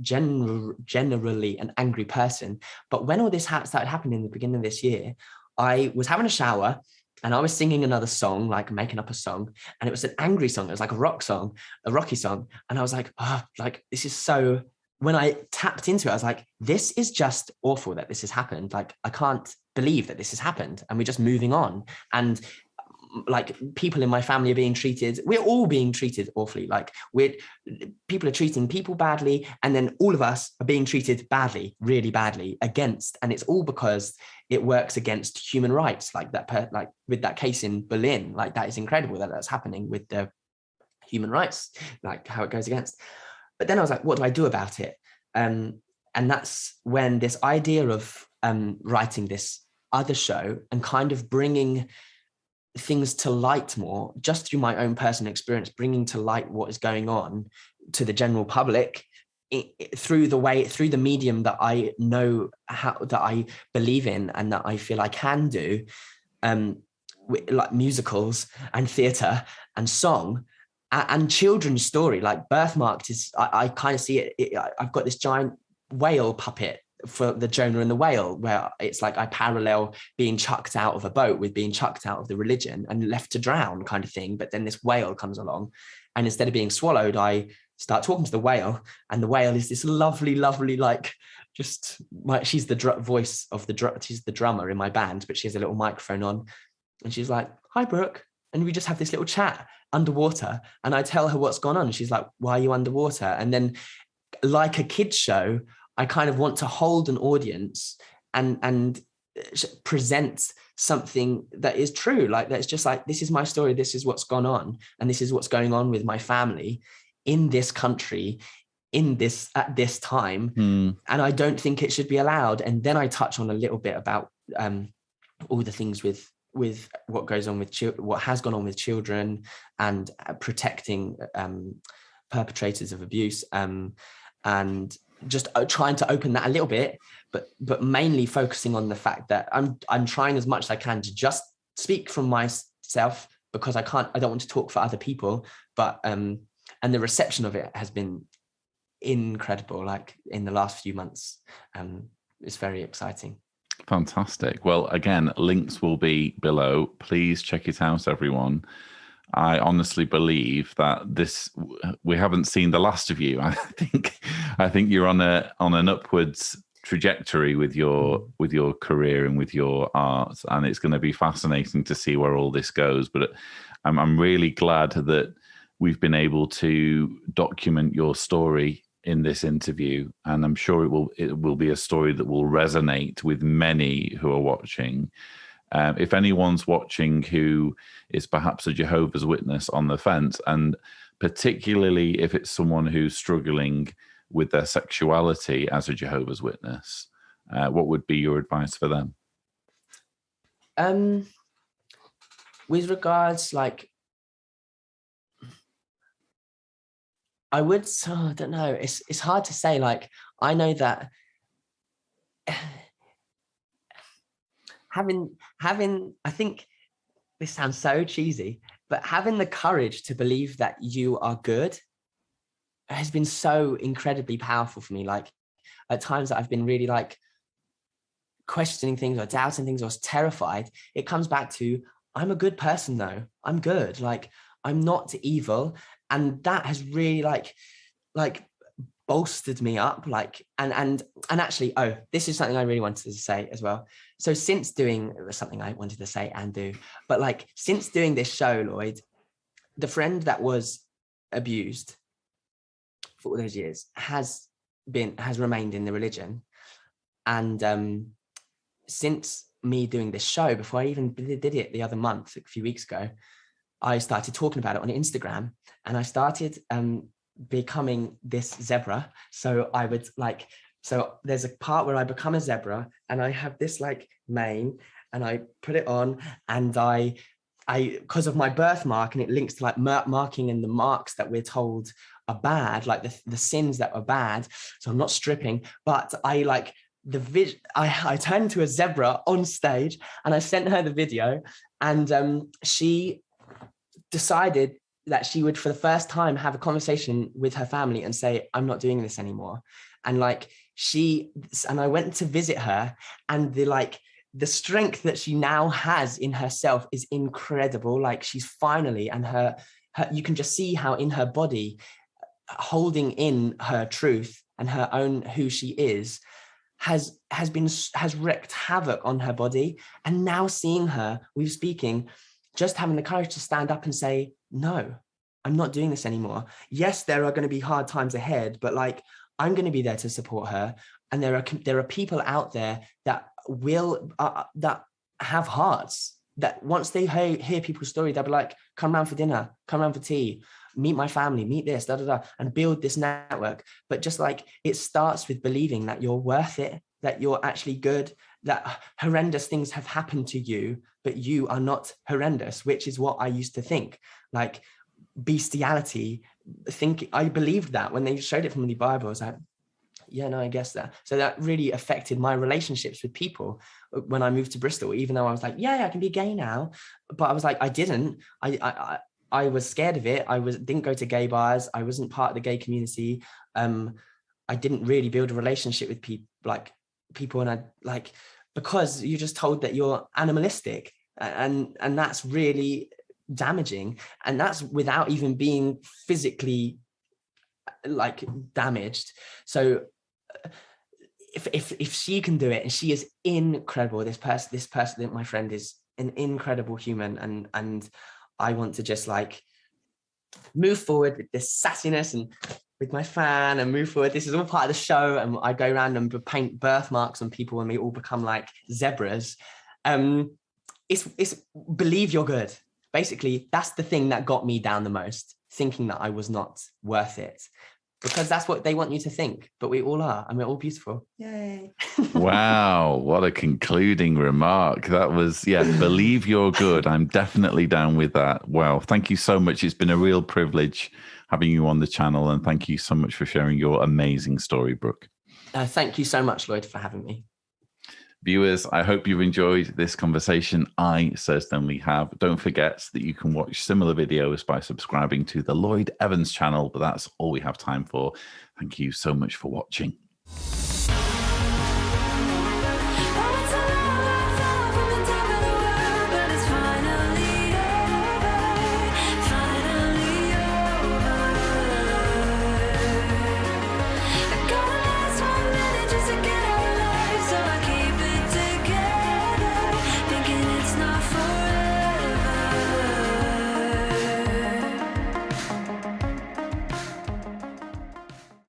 an angry person. But when all this started happening in the beginning of this year, I was having a shower and I was singing another song, like making up a song, and it was an angry song. It was like a rock song, a rocky song. And I was like, oh, like, this is so, when I tapped into it, I was like, this is just awful that this has happened. Like, I can't believe that this has happened, and we're just moving on. And like, people in my family are being treated, we're all being treated awfully. Like, people are treating people badly, and then all of us are being treated badly, really badly, against, and it's all because it works against human rights. Like that, like with that case in Berlin, like that is incredible that that's happening with the human rights, like how it goes against. But then I was like, what do I do about it? And that's when this idea of writing this other show and kind of bringing things to light more, just through my own personal experience, bringing to light what is going on to the general public through the medium that I know, how that I believe in and that I feel I can do, like musicals and theatre and song and children's story. Like Birthmarked is, I kind of see it, I've got this giant whale puppet for the Jonah and the whale, where it's like I parallel being chucked out of a boat with being chucked out of the religion and left to drown kind of thing. But then this whale comes along, and instead of being swallowed, I start talking to the whale, and the whale is this lovely, like, just she's the voice of she's the drummer in my band, but she has a little microphone on, and she's like, "Hi, Brooke," and we just have this little chat underwater, and I tell her what's gone on, and she's like, "Why are you underwater?" And then, like a kid's show, I kind of want to hold an audience and present something that is true. Like, that's just like, this is my story. This is what's gone on. And this is what's going on with my family in this country, at this time. And I don't think it should be allowed. And then I touch on a little bit about all the things with what goes on with what has gone on with children, and protecting perpetrators of abuse, and just trying to open that a little bit, but mainly focusing on the fact that I'm trying as much as I can to just speak from myself, because I don't want to talk for other people. But and the reception of it has been incredible, like in the last few months. It's very exciting. Fantastic. Well, again, links will be below. Please check it out, everyone. I honestly believe that we haven't seen the last of you. I think you're on an upwards trajectory with your career and with your art, and it's going to be fascinating to see where all this goes. But I'm really glad that we've been able to document your story in this interview, and I'm sure it will be a story that will resonate with many who are watching. If anyone's watching who is perhaps a Jehovah's Witness on the fence, and particularly if it's someone who's struggling with their sexuality as a Jehovah's Witness, what would be your advice for them? With regards, like, I don't know. It's hard to say. Like, I know that having, I think this sounds so cheesy, but having the courage to believe that you are good has been so incredibly powerful for me. Like, at times that I've been really like questioning things or doubting things or terrified, it comes back to, I'm a good person though. I'm good. Like, I'm not evil. And that has really like bolstered me up, like, and actually, this is something I really wanted to say as well. So since doing something I wanted to say and do, but like, since doing this show, Lloyd, the friend that was abused for all those years has remained in the religion. And since me doing this show, before I even did it the other month, a few weeks ago, I started talking about it on Instagram, and I started becoming this zebra. So I would like, so there's a part where I become a zebra, and I have this like mane, and I put it on, and I because of my birthmark, and it links to like marking and the marks that we're told are bad, like the sins that are bad. So I'm not stripping, but I like I turned into a zebra on stage, and I sent her the video, and she decided that she would, for the first time, have a conversation with her family and say, I'm not doing this anymore. And like, and I went to visit her, and the strength that she now has in herself is incredible. Like she's finally, and her you can just see how in her body, holding in her truth and her own who she is, has wreaked havoc on her body. And now seeing her, we were speaking, just having the courage to stand up and say, no, I'm not doing this anymore. Yes, there are going to be hard times ahead, but like, I'm going to be there to support her. And there are people out there that will that have hearts, that once they hear people's story, they'll be like, come round for dinner, come round for tea, meet my family, meet this, and build this network. But just like, it starts with believing that you're worth it, that you're actually good, that horrendous things have happened to you, but you are not horrendous, which is what I used to think. Like bestiality, I believed that when they showed it from the Bible. I was like, yeah, no, I guess that. So that really affected my relationships with people when I moved to Bristol, even though I was like, yeah, I can be gay now. But I was like, I didn't. I was scared of it. Didn't go to gay bars. I wasn't part of the gay community. I didn't really build a relationship with people, and I like, because you're just told that you're animalistic, and that's really damaging. And that's without even being physically like damaged. So if she can do it, and she is incredible, this person, my friend, is an incredible human, and I want to just like move forward with this sassiness and with my fan and move forward. This is all part of the show, and I go around and paint birthmarks on people and we all become like zebras. It's believe you're good. Basically, that's the thing that got me down the most, thinking that I was not worth it. Because that's what they want you to think, but we all are, and we're all beautiful. Yay. Wow, what a concluding remark. That was, believe you're good. I'm definitely down with that. Wow, thank you so much. It's been a real privilege having you on the channel, and thank you so much for sharing your amazing story, Brook. Thank you so much, Lloyd, for having me. Viewers, I hope you've enjoyed this conversation. I certainly have. Don't forget that you can watch similar videos by subscribing to the Lloyd Evans channel, but that's all we have time for. Thank you so much for watching.